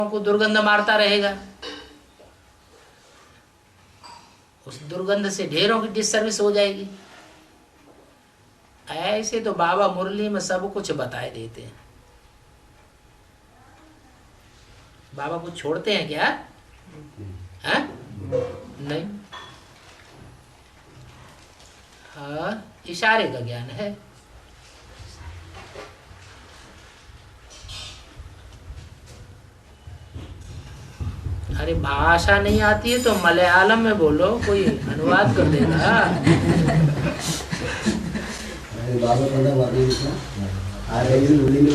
को दुर्गंध मारता रहेगा, उस दुर्गंध से ढेरों की डिसर्विस हो जाएगी। ऐसे तो बाबा मुरली में सब कुछ बताए देते हैं। बाबा कुछ छोड़ते हैं क्या? है? नहीं। हाँ, इशारे का ज्ञान है। अरे भाषा नहीं आती है तो मलयालम में बोलो, कोई अनुवाद कर देगा। బాబా కూడా వర్ణించిన ఆ రైలు ఉల్లిని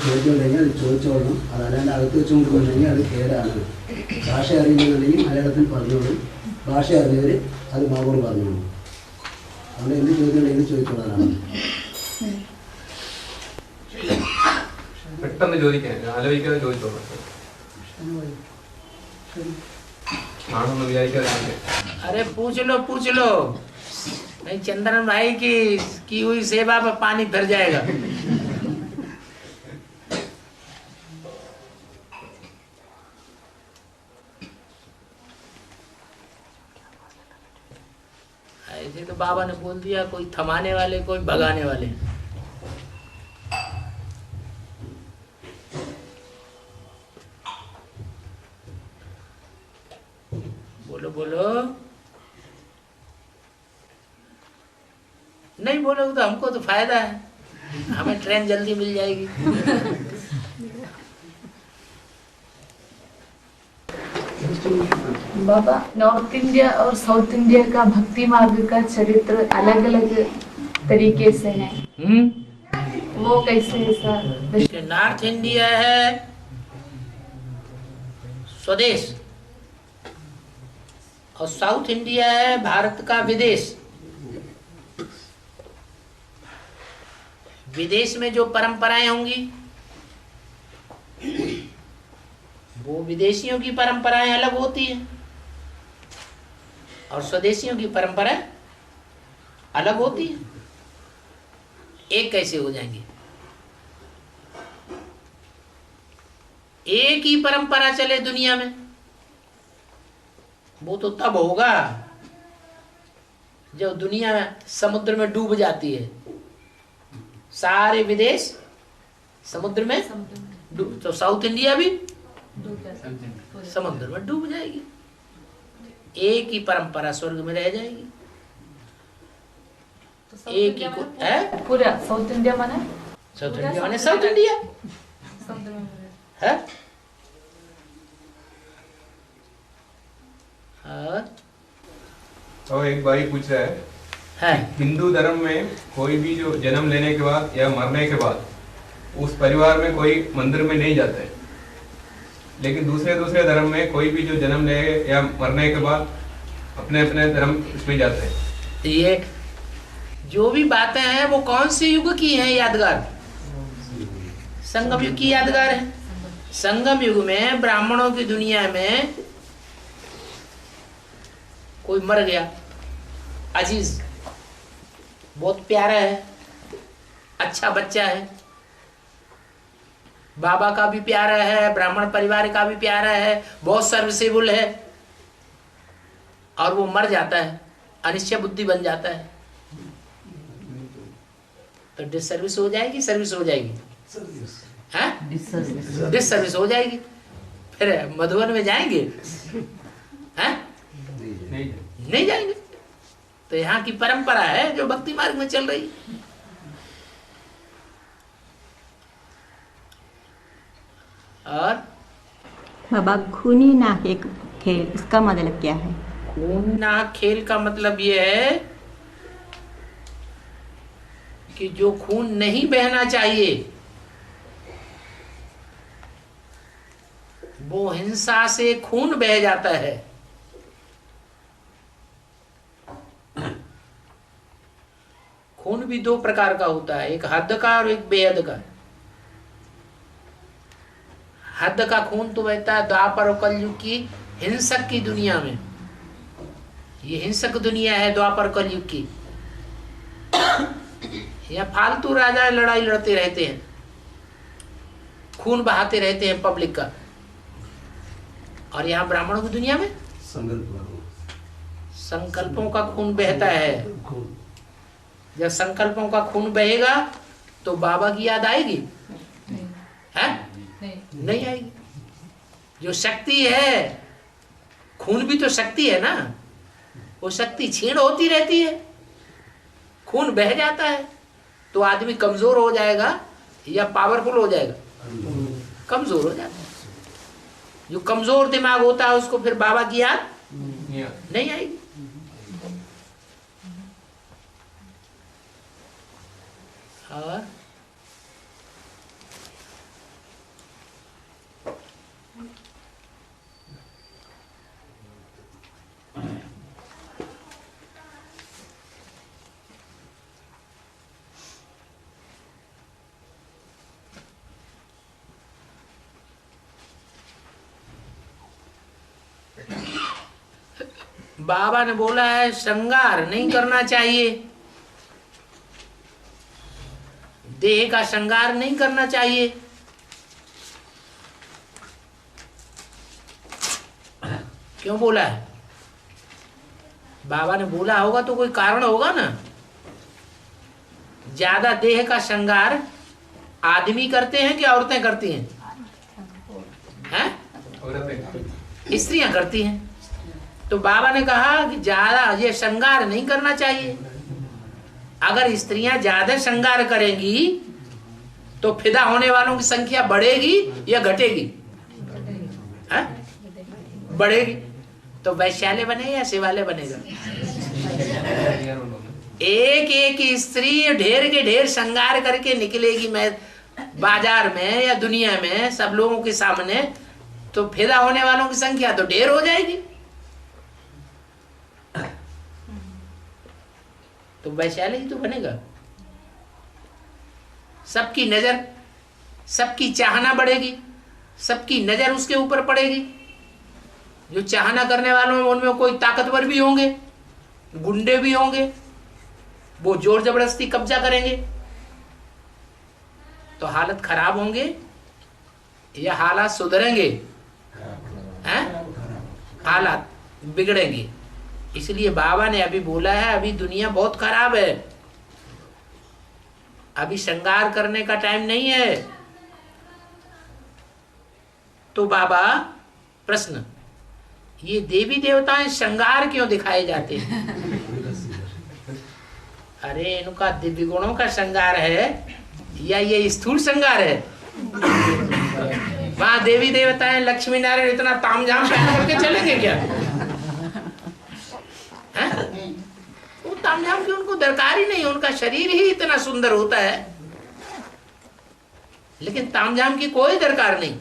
ചോദിച്ചോണ്ടെങ്കിൽ അത് ചോദിച്ചോളണം, അതല്ലാണ്ട് അകത്ത് വെച്ചുകൊണ്ടുപോയിട്ടുണ്ടെങ്കിൽ അത് കേടാണ്. ഭാഷ അറിയുന്നുണ്ടെങ്കിൽ മലയാളത്തിൽ പറഞ്ഞോളൂ, ഭാഷ അറിഞ്ഞവർ അത് ബാബോട് പറഞ്ഞോളൂ. അവിടെ എന്ത് ചോദിച്ചുണ്ടെങ്കിൽ ചോദിച്ചോളാനാണ്. പെട്ടെന്ന് ചോദിക്കാൻ ആലോചിക്കാതെ ചോദിച്ചോളൂ. ആണെന്ന് വിചാരിക്കാതെ. अरे पूछ लो नहीं, चंदन भाई की हुई सेवा पर पानी भर जाएगा। ऐसे तो बाबा ने बोल दिया, कोई थमाने वाले कोई भगाने वाले। बोलो बोलो, नहीं बोलोगे तो हमको तो फायदा है, हमें ट्रेन जल्दी मिल जाएगी। बाबा, नॉर्थ इंडिया और साउथ इंडिया का भक्ति मार्ग का चरित्र अलग अलग तरीके से है। वो कैसे ऐसा? नॉर्थ इंडिया है स्वदेश और साउथ इंडिया है भारत का विदेश। विदेश में जो परंपराएं होंगी वो विदेशियों की परंपराएं अलग होती हैं और स्वदेशियों की परंपराएं अलग होती हैं। एक कैसे हो जाएंगे? एक ही परंपरा चले दुनिया में, वो तो तब होगा जब दुनिया समुद्र में डूब जाती है। सारे विदेश समुद्र में डूब, तो साउथ इंडिया भी समुद्र में डूब जाएगी। एक ही परंपरा स्वर्ग में रह जाएगी। तो एक ही को है पूरा साउथ इंडिया माने? साउथ इंडिया माने साउथ इंडिया है। तो एक भाई पूछ रहा है, हिंदू धर्म में कोई भी जो जन्म लेने के बाद या मरने के बाद उस परिवार में कोई मंदिर में नहीं जाता है, लेकिन दूसरे धर्म में कोई भी जो जन्म ले या मरने के बाद अपने अपने धर्म उसमें जाते हैं। ये जो भी बातें हैं वो कौन से युग की हैं यादगार? संगम युग की यादगार है। संगम युग में ब्राह्मणों की दुनिया में कोई मर गया, अजीज बहुत प्यारा है, अच्छा बच्चा है, बाबा का भी प्यारा है, ब्राह्मण परिवार का भी प्यारा है, बहुत सर्विसेबल है, और वो मर जाता है, अनिश्चय बुद्धि बन जाता है, तो डिसर्विस हो जाएगी, सर्विस हो जाएगी, डिसर्विस हो जाएगी। फिर मधुबन में जाएंगे? हैं? नहीं जाएंगे। तो यहाँ की परंपरा है जो भक्ति मार्ग में चल रही। और बाबा, खूनी नाक खेल, इसका मतलब क्या है? खूनी नाक खेल का मतलब ये है कि जो खून नहीं बहना चाहिए वो हिंसा से खून बह जाता है। खून भी दो प्रकार का होता है, एक हद का और एक बेहद का। हद का खून तो बहता है द्वापर और कलयुग की हिंसक की दुनिया में। ये हिंसक दुनिया है द्वापर कलयुग की। यहाँ फालतू राजा लड़ाई लड़ते रहते हैं, खून बहाते रहते हैं पब्लिक का। और यहाँ ब्राह्मणों की दुनिया में संकल्पों का खून बहता है। जब संकल्पों का खून बहेगा तो बाबा की याद आएगी? है? नहीं आएगी। जो शक्ति है, खून भी तो शक्ति है ना, वो शक्ति क्षीण होती रहती है। खून बह जाता है तो आदमी कमजोर हो जाएगा या पावरफुल हो जाएगा? कमजोर हो जाता है। जो कमजोर दिमाग होता है उसको फिर बाबा की याद नहीं आएगी। और बाबा ने बोला है श्रृंगार नहीं करना चाहिए, देह का श्रृंगार नहीं करना चाहिए। क्यों बोला है? बाबा ने बोला होगा तो कोई कारण होगा ना। ज्यादा देह का श्रृंगार आदमी करते हैं कि औरतें करती हैं? स्त्रियां करती हैं। तो बाबा ने कहा कि ज्यादा ये श्रृंगार नहीं करना चाहिए। अगर स्त्रियां ज्यादा श्रृंगार करेंगी तो फिदा होने वालों की संख्या बढ़ेगी या घटेगी? बढ़ेगी। तो वैश्यालय बने या शिवालय बनेगा? एक एक स्त्री ढेर के ढेर श्रृंगार करके निकलेगी मैं बाजार में या दुनिया में सब लोगों के सामने, तो फिदा होने वालों की संख्या तो ढेर हो जाएगी। तो वैश्यालय ही तो बनेगा। सबकी नजर, सबकी चाहना बढ़ेगी, सबकी नजर उसके ऊपर पड़ेगी। जो चाहना करने वालों में उनमें कोई ताकतवर भी होंगे, गुंडे भी होंगे, वो जोर जबरदस्ती कब्जा करेंगे। तो हालत खराब होंगे या हालात सुधरेंगे? हैं? हालात बिगड़ेंगे। इसलिए बाबा ने अभी बोला है अभी दुनिया बहुत खराब है, अभी श्रृंगार करने का टाइम नहीं है। तो बाबा प्रश्न, ये देवी देवताएं श्रृंगार क्यों दिखाए जाते हैं? अरे इनका दिव्य गुणों का श्रृंगार है या ये स्थूल श्रृंगार है? वहां देवी देवताएं लक्ष्मी नारायण इतना तामझाम पहन करके चलेंगे क्या? वो तामझाम की उनको दरकार ही नहीं, उनका शरीर ही इतना सुंदर होता है, लेकिन तामझाम की कोई दरकार नहीं।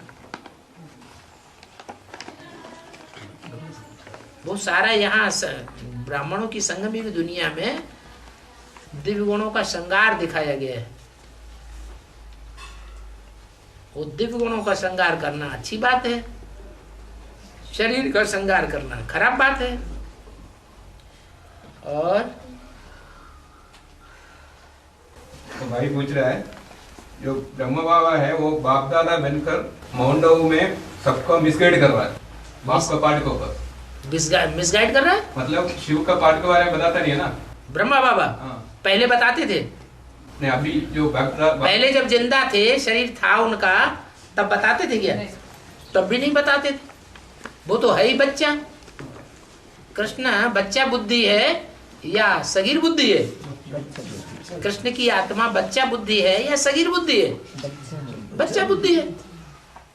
वो सारा यहाँ ब्राह्मणों की संगमी की दुनिया में दिव्य गुणों का श्रृंगार दिखाया गया है। वो दिव्य गुणों का श्रृंगार करना अच्छी बात है, शरीर का श्रृंगार करना खराब बात है। और तो भाई पूछ रहा है, जो ब्रह्म बाबा है वो बाप दादा बनकर माउंट में सबको मिसगाइड कर रहा है, बाप का पाठ के ऊपर मिसगाइड कर रहा है। मतलब शिव का पाठ के बारे में बताता नहीं है ना ब्रह्मा बाबा। पहले बताते थे नहीं, अभी जो पहले जब जिंदा थे, शरीर था उनका, तब बताते थे क्या? तब भी नहीं बताते थे। वो तो है ही बच्चा। कृष्ण बच्चा बुद्धि है या सगीर बुद्धि है? कृष्ण की आत्मा बच्चा बुद्धि है या सगीर बुद्धि है? बच्चा बुद्धि है।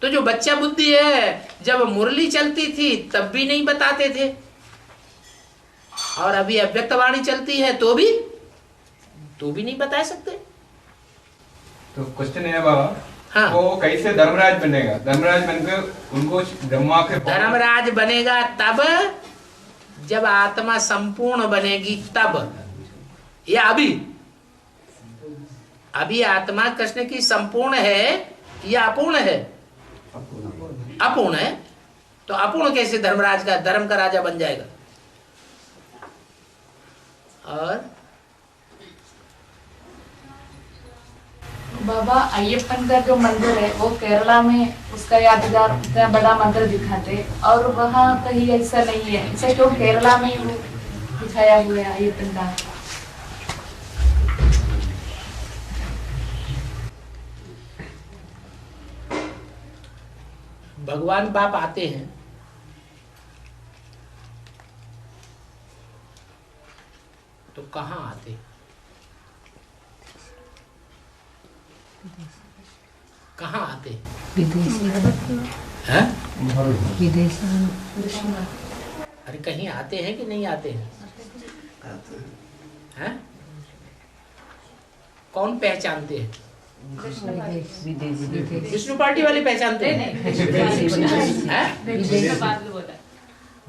तो जो बच्चा बुद्धि है, जब मुरली चलती थी तब भी नहीं बताते थे, और अभी अव्यक्त वाणी चलती है तो भी नहीं बता सकते। तो क्वेश्चन है बाबा, हाँ, वो कैसे धर्मराज बनेगा? धर्मराज बनकर उनको ब्रह्मा के धर्मराज बनेगा तब जब आत्मा संपूर्ण बनेगी तब, या अभी आत्मा कृष्ण की संपूर्ण है या अपूर्ण है? अपूर्ण है। तो अपूर्ण कैसे धर्मराज का, धर्म का राजा बन जाएगा? और बाबा अय्यप्पन का जो मंदिर है वो केरला में उसका यादगार इतना बड़ा मंदिर दिखाते और वहाँ कहीं ऐसा नहीं है, ऐसा क्यों केरला में वो दिखाया हुआ है अय्यप्पन का? भगवान बाप आते हैं तो कहाँ आते हैं? कहाँ आते विदेशी हैं? विदेशी अरे कहीं आते हैं कि नहीं आते हैं? हैं? कौन पहचानते हैं? विदेशी विष्णु पार्टी वाले पहचानते हैं? हैं?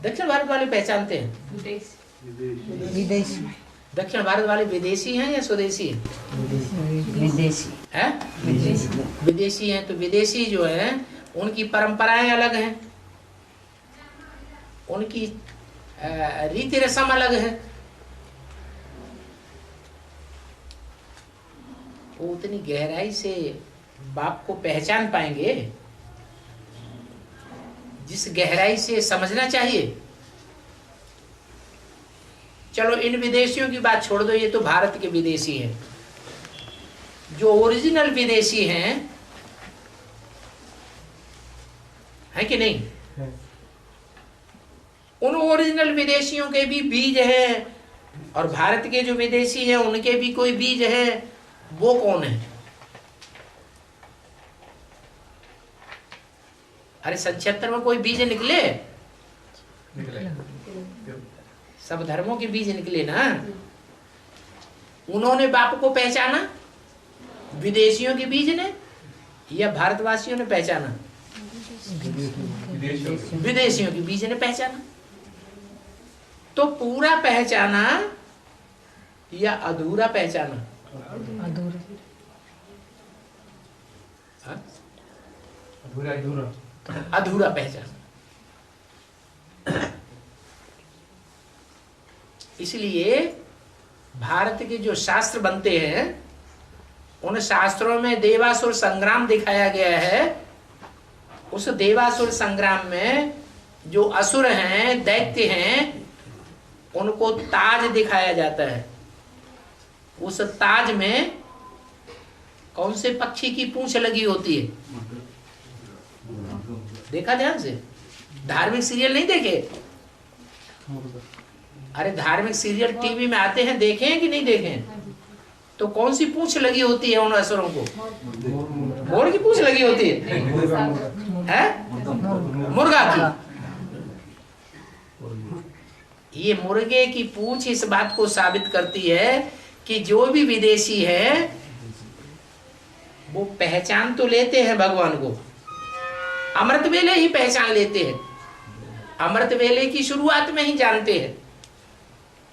दक्षिण भारत वाले पहचानते हैं? विदेशी दक्षिण भारत वाले विदेशी हैं या स्वदेशी हैं? विदेशी हैं? विदेशी हैं। तो विदेशी जो हैं उनकी परंपराएं अलग हैं, उनकी रीति रस्म अलग है। वो उतनी गहराई से बाप को पहचान पाएंगे जिस गहराई से समझना चाहिए। चलो इन विदेशियों की बात छोड़ दो, ये तो भारत के विदेशी हैं। जो ओरिजिनल विदेशी हैं, है कि नहीं? उन ओरिजिनल विदेशियों के भी बीज हैं और भारत के जो विदेशी हैं उनके भी कोई बीज है। वो कौन है? अरे 77 में कोई बीज निकले? सब धर्मों के बीज निकले ना। उन्होंने बाप को पहचाना विदेशियों के बीज ने या भारतवासियों ने पहचाना? विदेशियों के बीज ने पहचाना। तो पूरा पहचाना या अधूरा पहचाना? अधूरा पहचाना। इसलिए भारत के जो शास्त्र बनते हैं उन शास्त्रों में देवासुर संग्राम दिखाया गया है। उस देवासुर संग्राम में जो असुर हैं, दैत्य हैं, उनको ताज दिखाया जाता है। उस ताज में कौन से पक्षी की पूंछ लगी होती है? देखा ध्यान से? धार्मिक सीरियल नहीं देखे? अरे धार्मिक सीरियल टीवी में आते हैं, देखे हैं कि नहीं देखे हैं? तो कौन सी पूंछ लगी होती है उन असुरों को? मोर की पूंछ लगी होती है? मुर्गा की। ये मुर्गे की पूंछ इस बात को साबित करती है कि जो भी विदेशी है वो पहचान तो लेते हैं भगवान को, अमृत वेले ही पहचान लेते हैं। अमृत वेले की शुरुआत में ही जानते हैं।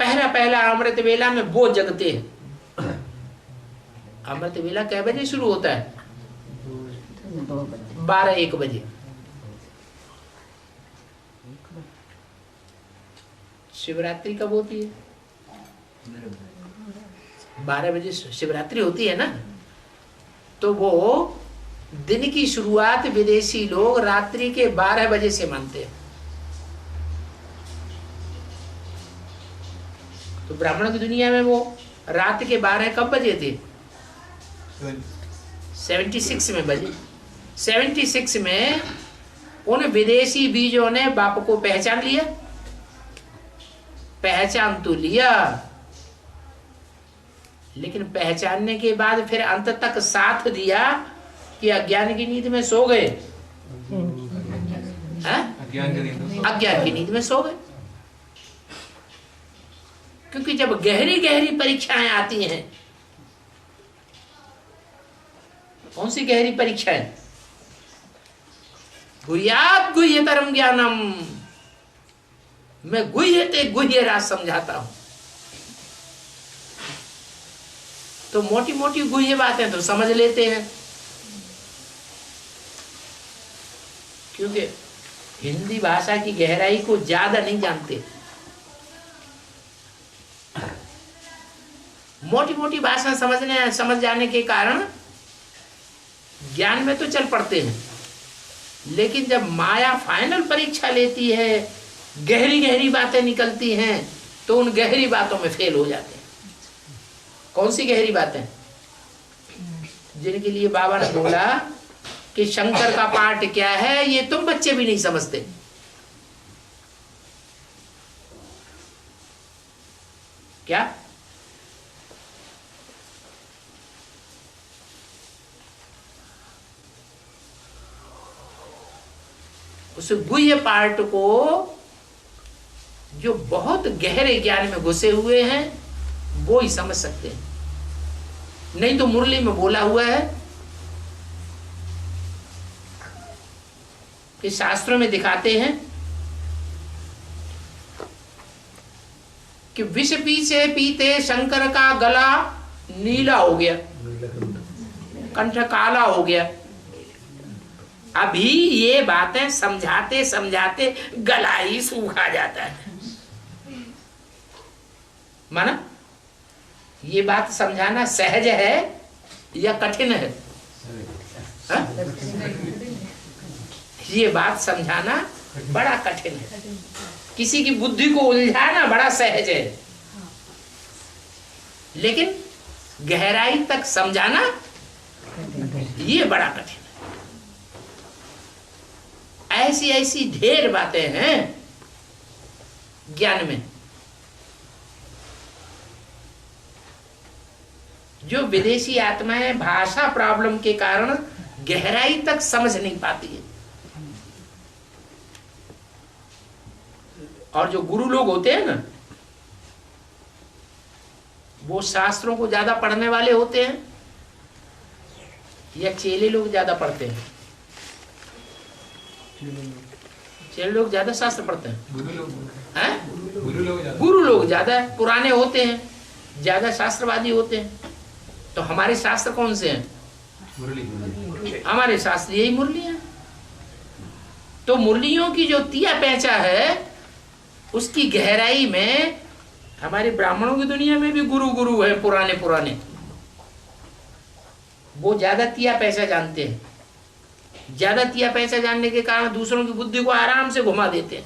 पहला अमृत वेला में वो जगते हैं। अमृत वेला कै बजे शुरू होता है? 12-1 बजे। शिवरात्रि कब होती है? 12 बजे शिवरात्रि होती है ना। तो वो दिन की शुरुआत विदेशी लोग रात्रि के 12 बजे से मानते हैं। तो ब्राह्मणों की दुनिया में वो रात के 12 कब बजे थे? 76 में बजे। 76 में उन विदेशी बीजों ने बाप को पहचान लिया। पहचान तो लिया, लेकिन पहचानने के बाद फिर अंत तक साथ दिया कि अज्ञान की नींद में सो गए। अज्ञान की नींद में सो गए। क्योंकि जब गहरी गहरी परीक्षाएं आती हैं, कौन सी गहरी परीक्षाएं? गुह्यात् गुह्यतरम ज्ञानम, मैं गुह्य ते गुह्य राज समझाता हूं। तो मोटी मोटी गुह्य बातें तो समझ लेते हैं, क्योंकि हिंदी भाषा की गहराई को ज्यादा नहीं जानते। मोटी मोटी भाषा समझ जाने के कारण ज्ञान में तो चल पड़ते हैं, लेकिन जब माया फाइनल परीक्षा लेती है, गहरी गहरी बातें निकलती हैं, तो उन गहरी बातों में फेल हो जाते हैं। कौन सी गहरी बातें? जिनके लिए बाबा ने बोला कि शंकर का पाठ क्या है, ये तुम बच्चे भी नहीं समझते। क्या? उस गुह्य पार्ट को जो बहुत गहरे ज्ञान में घुसे हुए हैं वो ही समझ सकते हैं, नहीं तो मुरली में बोला हुआ है कि शास्त्रों में दिखाते हैं कि विष पीछे पीते शंकर का गला नीला हो गया, कंठ काला हो गया। अभी ये बातें समझाते समझाते गला ही सूखा जाता है। माना ये बात समझाना सहज है या कठिन है? हा? ये बात समझाना बड़ा कठिन है। किसी की बुद्धि को उलझाना बड़ा सहज है, लेकिन गहराई तक समझाना ये बड़ा कठिन है। ऐसी ऐसी ढेर बातें हैं ज्ञान में जो विदेशी आत्माएं भाषा प्रॉब्लम के कारण गहराई तक समझ नहीं पाती है। और जो गुरु लोग होते हैं ना, वो शास्त्रों को ज्यादा पढ़ने वाले होते हैं या चेले लोग ज्यादा पढ़ते हैं? चेले लोग ज्यादा शास्त्र पढ़ते हैं, गुरु लोग ज्यादा पुराने होते हैं, ज्यादा शास्त्रवादी होते हैं। तो हमारे शास्त्र कौन से हैं? हमारे शास्त्र यही मुरली है। तो मुरलियों की जो तिया पैंचा है उसकी गहराई में हमारे ब्राह्मणों की दुनिया में भी गुरु गुरु है, पुराने पुराने, वो ज्यादा तिया पैसा जानते हैं। ज्यादा तिया पैसा जानने के कारण दूसरों की बुद्धि को आराम से घुमा देते हैं।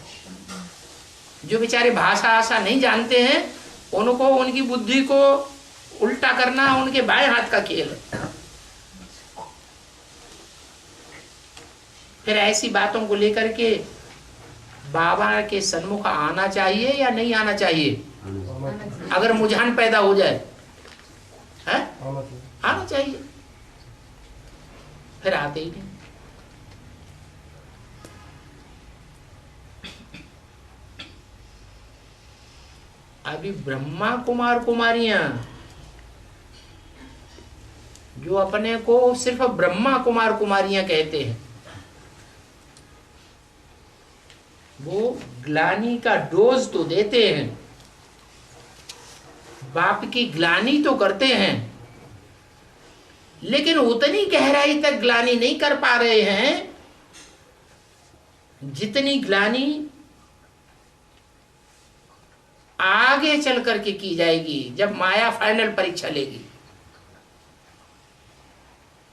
जो बेचारे भाषा आशा नहीं जानते हैं उनको उनकी बुद्धि को उल्टा करना उनके बाएं हाथ का खेल है। फिर ऐसी बातों को लेकर के बाबा के सन्मुख आना चाहिए या नहीं आना चाहिए? अगर मुझान पैदा हो जाए है? आना चाहिए। फिर आते ही नहीं। अभी ब्रह्मा कुमार कुमारियां जो अपने को सिर्फ ब्रह्मा कुमार कुमारियां कहते हैं, वो ग्लानि का डोज तो देते हैं, बाप की ग्लानि तो करते हैं, लेकिन उतनी गहराई तक ग्लानि नहीं कर पा रहे हैं जितनी ग्लानि आगे चल करके की जाएगी जब माया फाइनल परीक्षा लेगी।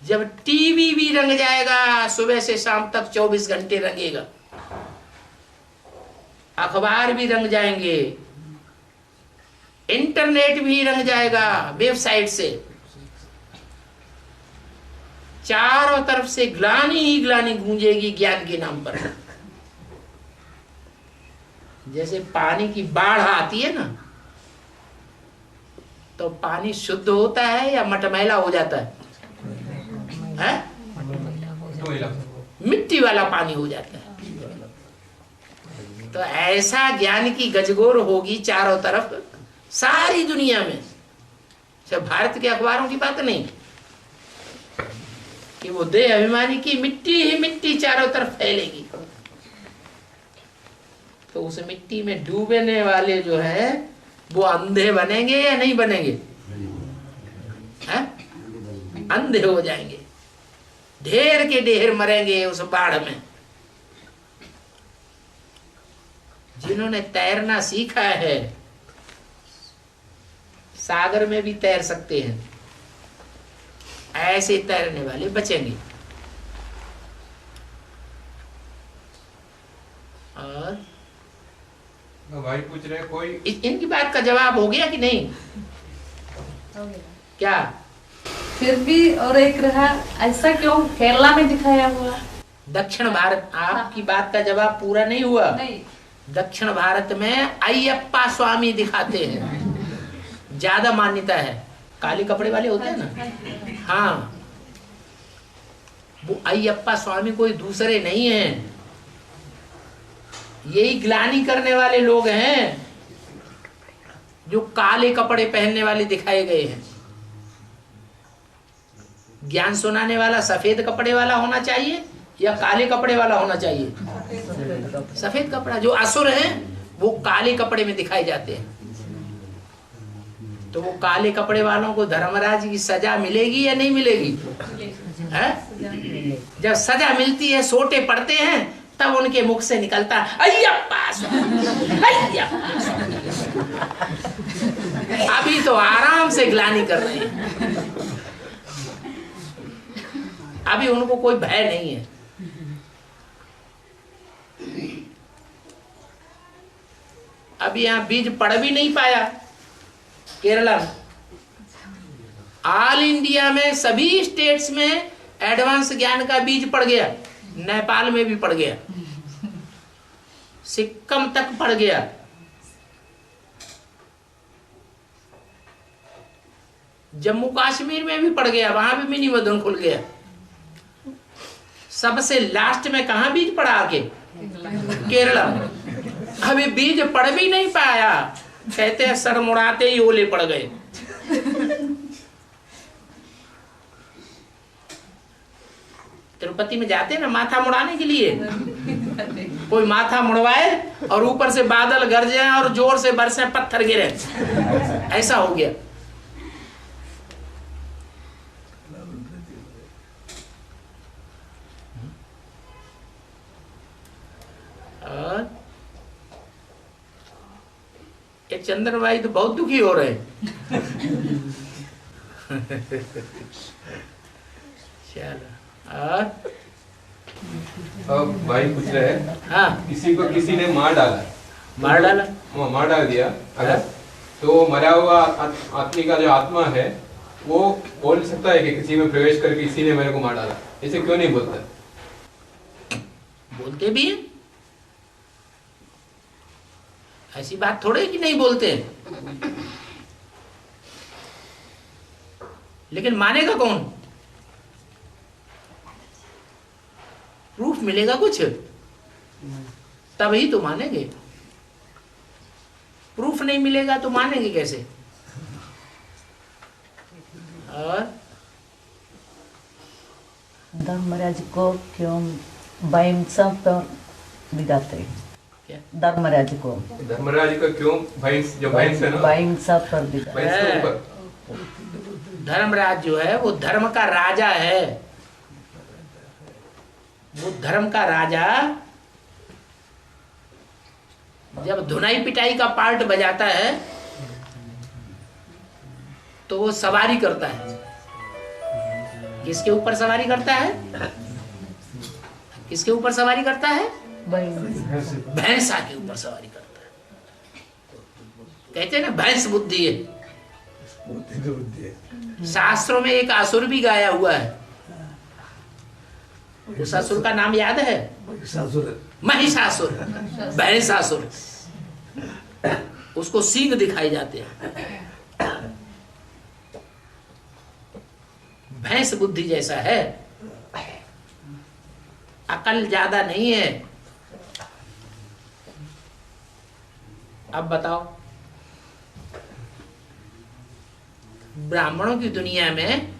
जब टीवी भी रंग जाएगा, सुबह से शाम तक 24 घंटे रंगेगा, अखबार भी रंग जाएंगे, इंटरनेट भी रंग जाएगा, वेबसाइट से चारों तरफ से ग्लानि ही ग्लानि गूंजेगी ज्ञान के नाम पर। जैसे पानी की बाढ़ आती है ना, तो पानी शुद्ध होता है या मटमैला हो जाता है? मिट्टी वाला पानी हो जाता है। तो ऐसा ज्ञान की गजगोर होगी चारों तरफ, सारी दुनिया में। सिर्फ भारत के अखबारों की बात नहीं कि वो देह अभिमानी की मिट्टी ही मिट्टी चारों तरफ फैलेगी। तो उस मिट्टी में डूबने वाले जो है वो अंधे बनेंगे या नहीं बनेंगे? है? अंधे हो जाएंगे, ढेर के ढेर मरेंगे उस बाढ़ में। जिन्होंने तैरना सीखा है सागर में भी तैर सकते हैं, ऐसे तैरने वाले बचेंगे। और भाई पूछ रहे हैं कोई इनकी बात का जवाब हो गया कि नहीं? क्या फिर भी और एक रहा, ऐसा क्यों केरला में दिखाया हुआ? दक्षिण भारत, आपकी बात का जवाब पूरा नहीं हुआ। नहीं, दक्षिण भारत में अय्यप्पा स्वामी दिखाते हैं, ज्यादा मान्यता है। काले कपड़े वाले होते हैं ना, हाँ, वो अय्यप्पा स्वामी कोई दूसरे नहीं है, यही ग्लानि करने वाले लोग हैं जो काले कपड़े पहनने वाले दिखाए गए हैं। ज्ञान सुनाने वाला सफेद कपड़े वाला होना चाहिए या काले कपड़े वाला होना चाहिए? सफेद कपड़ा। जो असुर हैं वो काले कपड़े में दिखाए जाते हैं। तो वो काले कपड़े वालों को धर्मराज की सजा मिलेगी या नहीं मिलेगी? है? जब सजा मिलती है, सोटे पड़ते हैं, तब उनके मुख से निकलता अय्यप्पा स्वामी, अय्यप्पा स्वामी। अभी तो आराम से ग्लानि कर रहे हैं, अभी उनको कोई भय नहीं है। अभी यहां बीज पड़ भी नहीं पाया केरला में। ऑल इंडिया में सभी स्टेट्स में एडवांस ज्ञान का बीज पड़ गया, नेपाल में भी पड़ गया, सिक्किम तक पड़ गया, जम्मू कश्मीर में भी पड़ गया, वहां भी मिनी मधुन खुल गया। सबसे लास्ट में कहां बीज पड़ा आके? केरला में। अभी बीज पड़ भी नहीं पाया, कहते हैं सर मुड़ाते ही ओले पड़ गए। तिरुपति में जाते हैं ना माथा मुड़ाने के लिए, कोई माथा मुड़वाए और ऊपर से बादल गरजे और जोर से बरसे पत्थर गिरे, ऐसा हो गया। और ये चंद्र भाई तो बहुत दुखी हो रहे हैं। चलो, और भाई पूछ रहे हैं, हाँ, किसी को किसी ने मार डाला, मार डाला, मार डाल दिया अगर, तो मरा हुआ आदमी का जो आत्मा है वो बोल सकता है कि किसी में प्रवेश करके किसी ने मेरे को मार डाला, ऐसे क्यों नहीं बोलता? बोलते भी हैं, ऐसी बात थोड़े कि नहीं बोलते, लेकिन मानेगा कौन? प्रूफ मिलेगा कुछ तभी तो मानेंगे, प्रूफ नहीं मिलेगा तो मानेंगे कैसे? और धर्मराज को क्यों भैंसा पर बिगाते हैं? धर्मराज को क्यों भैंस, जो भैंस है ना, भैंसा पर बिगाते भैंस के ऊपर। धर्मराज जो है वो धर्म का राजा है, वो धर्म का राजा जब धुनाई पिटाई का पार्ट बजाता है तो वो सवारी करता है। किसके ऊपर सवारी करता है? किसके ऊपर सवारी करता है? भैंसा के ऊपर सवारी करता है। कहते हैं ना भैंस बुद्धि है। शास्त्रों में एक असुर भी गाया हुआ है, उस असुर का नाम याद है? महिषासुर, भैंसासुर। उसको सींग दिखाई जाते हैं, भैंस बुद्धि जैसा है, अकल ज्यादा नहीं है। अब बताओ, ब्राह्मणों की दुनिया में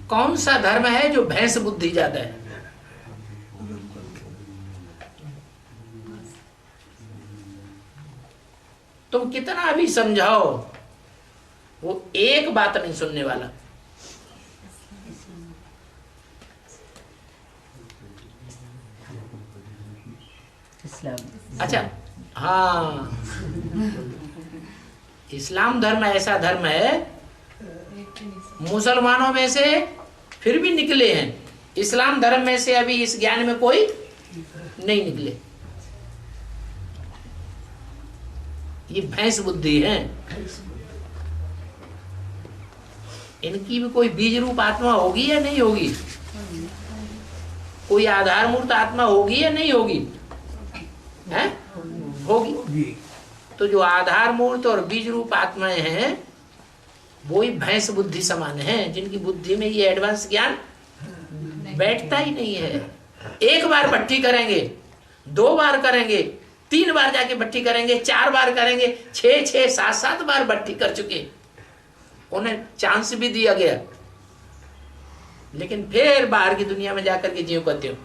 कौन सा धर्म है जो भैंस बुद्धि ज्यादा है? तुम कितना भी समझाओ, वो एक बात नहीं सुनने वाला। अच्छा, हाँ, इस्लाम धर्म ऐसा धर्म है, मुसलमानों में से फिर भी निकले हैं, इस्लाम धर्म में से अभी इस ज्ञान में कोई नहीं निकले। ये भैंस बुद्धि है। इनकी भी कोई बीज रूप आत्मा होगी या नहीं होगी? कोई आधार मूर्त आत्मा होगी या नहीं होगी? है? होगी। तो जो आधार मूर्त और बीज रूप आत्माएं हैं वो ही भैंस बुद्धि समान है, जिनकी बुद्धि में ये एडवांस ज्ञान बैठता ही नहीं है। एक बार भट्टी करेंगे, 2 बार करेंगे, 3 बार जाके भट्टी करेंगे, 4 बार करेंगे, 6 7 बार भट्टी कर चुके, उन्हें चांस भी दिया गया, लेकिन फिर बाहर की दुनिया में जाकर के जीव करते हो।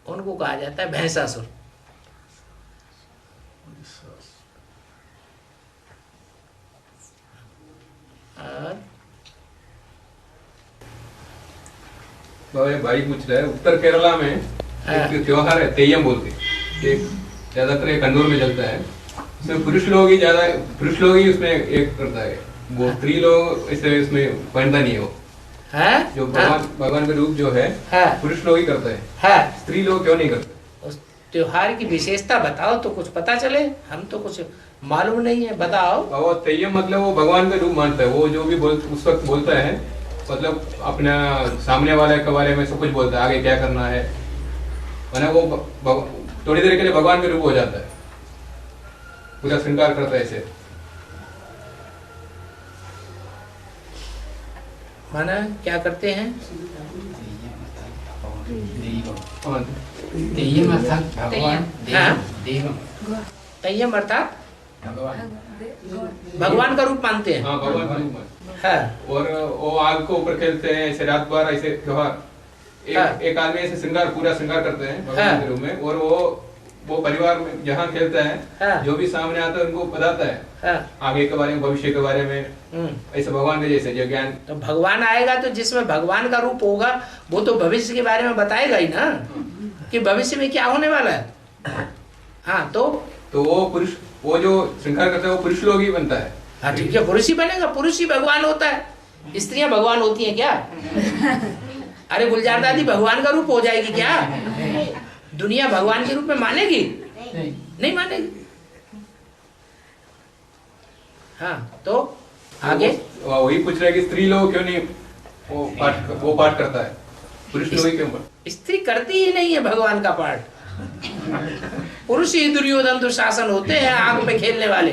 उनको कहा जाता है भैंसासुर। भाई पूछ रहा है, उत्तर केरला में एक त्योहार है तेयम बोलते, एक ज्यादातर एक कंदूर में चलता है। इसमें पुरुष लोग ही उसमें एक करता है, वो स्त्री लोग इसे इसमें पहनता नहीं है। वो है जो भगवान का रूप जो है पुरुष लोग ही करता है, स्त्री लोग क्यों नहीं करते? उस त्योहार की विशेषता बताओ तो कुछ पता चले, हम तो कुछ मालूम नहीं है, बताओ। वो तेयम मतलब वो भगवान का रूप मानता है, वो जो भी उस वक्त बोलता है, मतलब अपना सामने वाले के बारे में सब कुछ बोलता है, आगे क्या करना है, माने वो थोड़ी देर के लिए भगवान का रूप हो जाता है, पूरा श्रृंगार करता है ऐसे। माना क्या करते हैं? तेयम अर्थात भगवान, तेयम अर्थात भगवान का रूप मानते हैं। हाँ, भगवान का रूप मानते हैं। और वो आग को ऊपर खेलते हैं ऐसे रात भर, ऐसे त्योहार एक आदमी ऐसे पूरा श्रृंगार करते हैं भगवान के रूप में, और वो परिवार में जहाँ खेलता है जो भी सामने आता है उनको बताता है आगे के बारे में, भविष्य के बारे में, ऐसे भगवान के जैसे जो ज्ञान। तो भगवान आएगा तो जिसमें भगवान का रूप होगा वो तो भविष्य के बारे में बताएगा ही ना, कि भविष्य में क्या होने वाला है। हाँ, तो वो पुरुष, वो जो श्रृंगार करता है वो पुरुष लोग ही बनता है। हाँ ठीक है, पुरुष ही बनेगा, पुरुष ही भगवान होता है। स्त्रियां भगवान होती हैं क्या? अरे गुलजार दादी भगवान का रूप हो जाएगी क्या? दुनिया भगवान के रूप में मानेगी? नहीं मानेगी। हाँ, तो आगे वही पूछ रहे कि स्त्री लोग क्यों नहीं वो पाठ करता है, पुरुष लोग ही क्यों? स्त्री करती ही नहीं है भगवान का पाठ। पुरुष ही दुर्योधन दुशासन होते हैं आग पे खेलने वाले।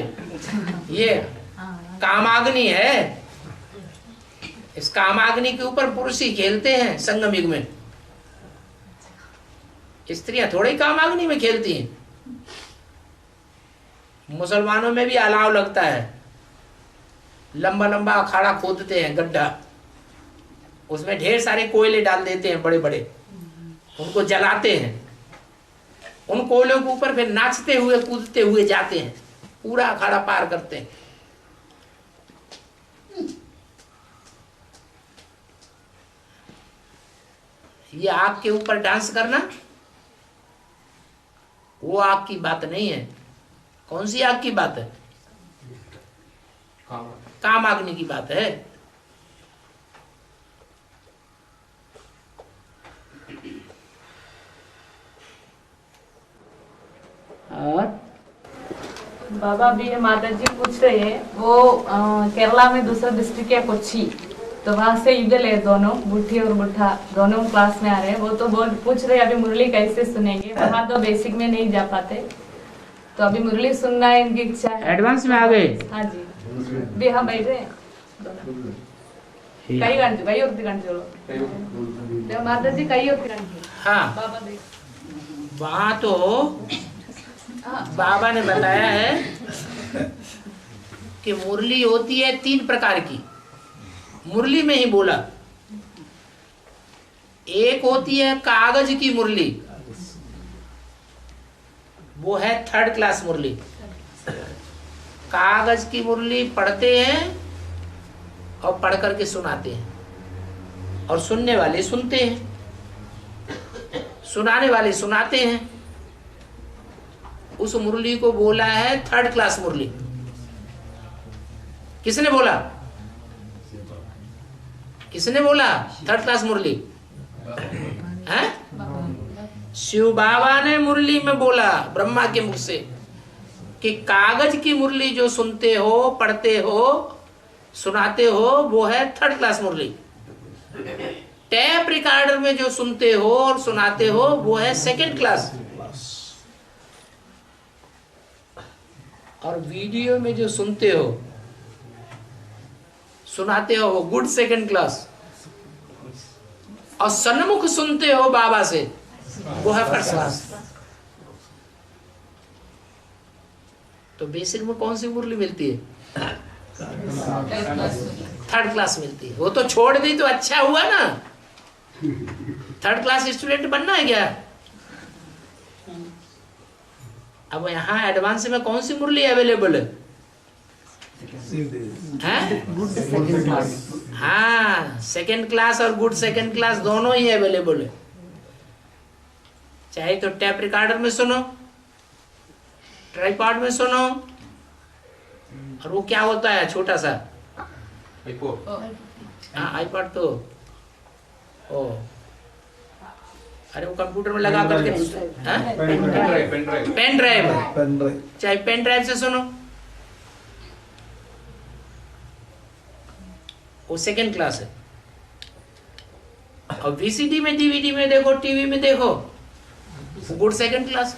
ये कामाग्नि है, इस कामाग्नि के ऊपर पुरुष ही खेलते हैं संगम युग में। स्त्रियां थोड़ी कामाग्नि में खेलती हैं। मुसलमानों में भी अलाव लगता है, लंबा लंबा अखाड़ा खोदते हैं, गड्ढा, उसमें ढेर सारे कोयले डाल देते हैं बड़े बड़े, उनको जलाते हैं, उन कोयलों के ऊपर फिर नाचते हुए कूदते हुए जाते हैं, पूरा अखाड़ा पार करते हैं। ये आग के ऊपर डांस करना वो आग की बात नहीं है। कौन सी आग की बात है? कामाग्नि की बात है। और बाबा भी माता जी पूछ रहे हैं, वो केरला में दूसरा डिस्ट्रिक्ट है कोच्चि, तो वहाँ से युगल है दोनों, बुढ़ी और बुढ़ा दोनों क्लास में आ रहे हैं। वो तो पूछ रहे अभी मुरली कैसे सुनेंगे, वहाँ तो बेसिक में नहीं जा पाते, तो अभी मुरली सुनना है इनकी इच्छा है। एडवांस में आ गए? हाँ जी, भी हाँ बैठ रहे हैं। कई घंटे कई और घंटे माता जी कई और घंटे। हाँ, बाबा देख वहाँ तो बाबा ने बताया है कि मुरली होती है 3 प्रकार की। मुरली में ही बोला, एक होती है कागज की मुरली, वो है 3rd क्लास मुरली। कागज की मुरली पढ़ते हैं और पढ़ करके सुनाते हैं, और सुनने वाले सुनते हैं, सुनाने वाले सुनाते हैं। उस मुरली को बोला है 3rd क्लास मुरली। किसने बोला? किसने बोला थर्ड क्लास मुरली? हैं? शिव बाबा ने मुरली में बोला ब्रह्मा के मुख से कि कागज की मुरली जो सुनते हो, पढ़ते हो, सुनाते हो, वो है थर्ड क्लास मुरली। टैप रिकॉर्डर में जो सुनते हो और सुनाते हो वो है सेकंड क्लास। और वीडियो में जो सुनते हो, सुनाते हो, वो गुड सेकंड क्लास। और सन्मुख सुनते हो बाबा से, वो है फर्स्ट क्लास। तो बेसिक में कौन सी मुरली मिलती है? थर्ड क्लास मिलती है। वो तो छोड़ दी तो अच्छा हुआ ना। थर्ड क्लास स्टूडेंट बनना है क्या? अब यहाँ एडवांस में कौन सी मुरली अवेलेबल है? हाँ, सेकंड क्लास और गुड सेकंड क्लास दोनों ही अवेलेबल है। चाहे तो टैप रिकॉर्डर में सुनो, ट्राइपॉड में सुनो, और वो क्या होता है छोटा सा आईपॉड तो अरे वो कंप्यूटर में लगा करके पेन ड्राइव, चाहे पेन ड्राइव से सुनो, वो सेकेंड क्लास है। और वीसीडी में, डीवीडी में देखो, टीवी में देखो, गुड सेकेंड क्लास।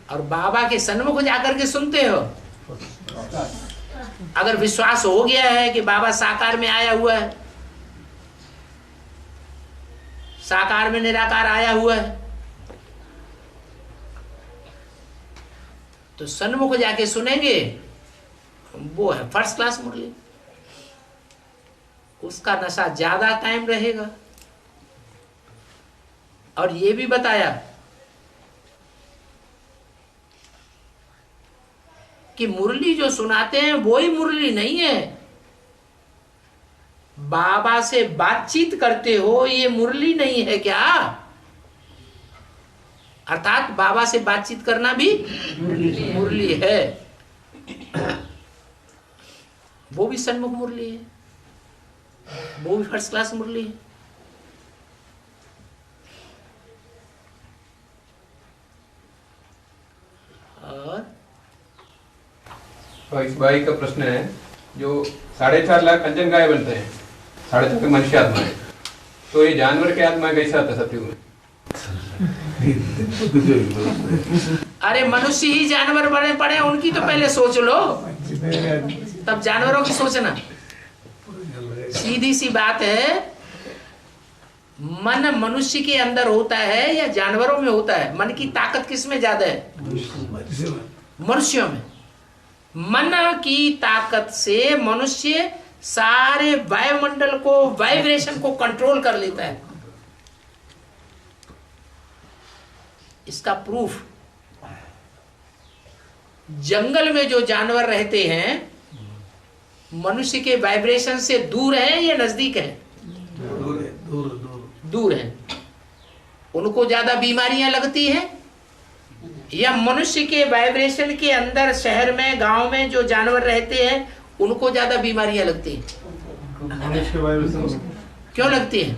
और बाबा के सन्मुख जाकर के सुनते हो, अगर विश्वास हो गया है कि बाबा साकार में आया हुआ है, साकार में निराकार आया हुआ है, तो सन्मुख जाके सुनेंगे, वो है फर्स्ट क्लास मुरली। उसका नशा ज्यादा टाइम रहेगा। और ये भी बताया कि मुरली जो सुनाते हैं वही मुरली नहीं है। बाबा से बातचीत करते हो, ये मुरली नहीं है क्या? अर्थात बाबा से बातचीत करना भी मुरली है। वो भी सन्मुख मुरली है, वो भी फर्स्ट क्लास मुरली है। तो इस भाई का प्रश्न है, जो 4.5 लाख अंजन गाय बनते हैं, 4.5 मनुष्य आत्मा है, तो ये जानवर की आत्मा कैसे आता सतयुग में? अरे मनुष्य ही जानवर बने पड़े, उनकी तो पहले सोच लो, तब जानवरों की सोचना। सीधी सी बात है, मन मनुष्य के अंदर होता है या जानवरों में होता है? मन की ताकत किस में ज्यादा है? मनुष्यों में। मन की ताकत से मनुष्य सारे वायुमंडल को, वाइब्रेशन को कंट्रोल कर लेता है। इसका प्रूफ, जंगल में जो जानवर रहते हैं मनुष्य के वाइब्रेशन से दूर है या नजदीक है? दूर है। उनको ज्यादा बीमारियां लगती हैं, या मनुष्य के वाइब्रेशन के अंदर शहर में, गांव में जो जानवर रहते हैं उनको ज्यादा बीमारियां लगती हैं? क्यों लगती हैं?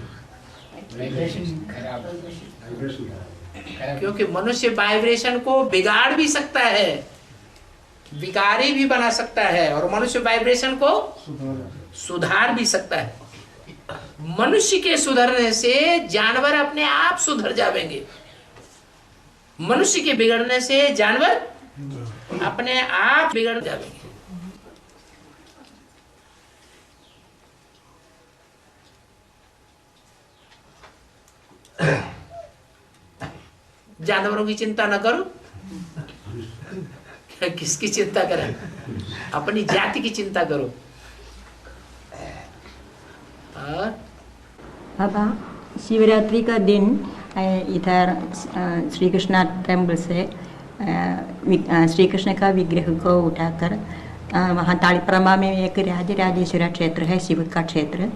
क्योंकि मनुष्य वाइब्रेशन को बिगाड़ भी सकता है, विकारी भी बना सकता है, और मनुष्य वाइब्रेशन को सुधार भी सकता है। मनुष्य के सुधरने से जानवर अपने आप सुधर जाएंगे, मनुष्य के बिगड़ने से जानवर अपने आप बिगड़ जाएंगे। जानवरों की चिंता न करो, किसकी चिंता करें? अपनी जाति की चिंता करो। और बाबा, शिवरात्रि का दिन इधर श्री कृष्णा टेम्पल से श्री कृष्ण का विग्रह को उठाकर वहाँ ताड़ीप्रमा में एक राजराजेश्वरा क्षेत्र है, शिव का क्षेत्र।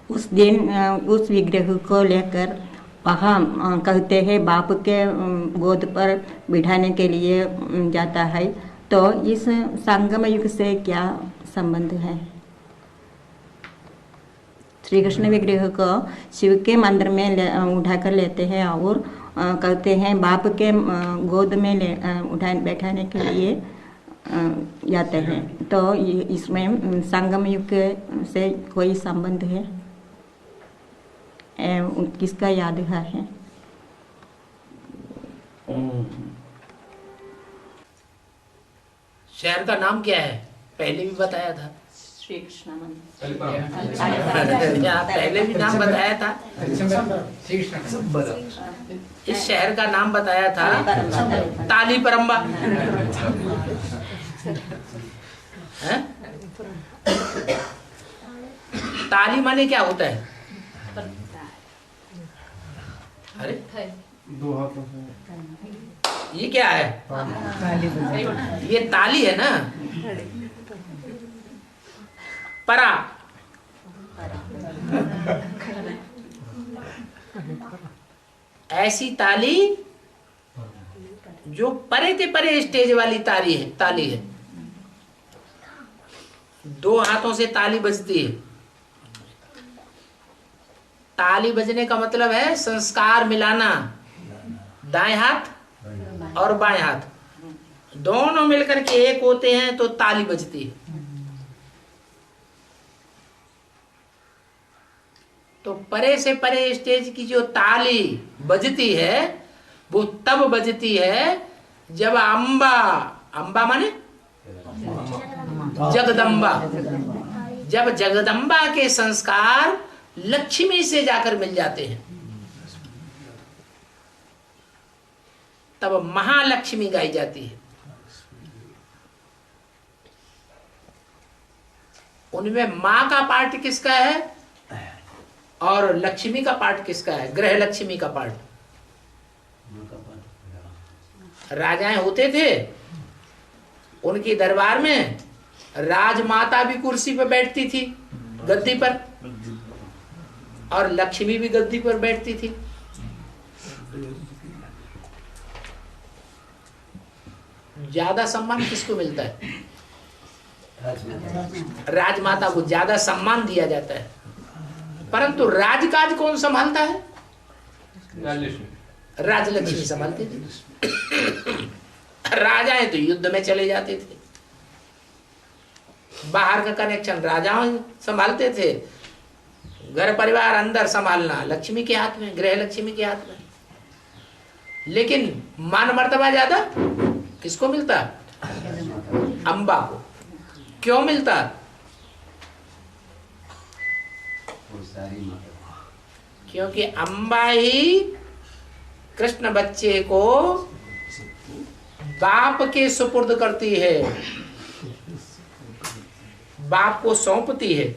उस दिन उस विग्रह को लेकर वहाँ कहते हैं बाप के गोद पर बिठाने के लिए जाता है। तो इस संगम युग से क्या संबंध है? श्री कृष्ण विग्रह को शिव के मंदिर में उठाकर लेते हैं और कहते हैं बाप के गोद में बैठाने के लिए जाते हैं। तो इसमें संगम युग से कोई संबंध है? किसका यादगार है? शहर का नाम क्या है? पहले भी बताया था। श्री कृष्ण मंदिर। पहले भी नाम बताया था। इस शहर का नाम बताया था ताली परम्बा। ताली माने क्या होता है? अरे दो हाथों से ये क्या है? ये ताली है ना। परा ऐसी ताली जो परे ते परे स्टेज वाली ताली है। दो हाथों से ताली बजती है। ताली बजने का मतलब है संस्कार मिलाना। दाएं हाथ और बाएं हाथ दोनों मिलकर के एक होते हैं तो ताली बजती है। तो परे से परे स्टेज की जो ताली बजती है वो तब बजती है जब अंबा माने जगदम्बा, जब जगदम्बा के संस्कार लक्ष्मी से जाकर मिल जाते हैं तब महालक्ष्मी गाई जाती है। उनमें मां का पार्ट किसका है और लक्ष्मी का पार्ट किसका है? ग्रह लक्ष्मी का पार्ट। राजाएं होते थे, उनके दरबार में राजमाता भी कुर्सी पर बैठती थी, गद्दी पर, और लक्ष्मी भी गद्दी पर बैठती थी। ज्यादा सम्मान किसको मिलता है? राजमाता को ज्यादा सम्मान दिया जाता है। परंतु राजकाज कौन संभालता है? राजलक्ष्मी संभालती थी। राजाएं तो युद्ध में चले जाते थे, बाहर का कनेक्शन राजाओं संभालते थे। घर परिवार अंदर संभालना लक्ष्मी के हाथ में, ग्रह लक्ष्मी के हाथ में। लेकिन मान मर्तबा ज्यादा किसको मिलता? अंबा को। क्यों मिलता? क्योंकि अंबा ही कृष्ण बच्चे को बाप के सुपुर्द करती है, बाप को सौंपती है।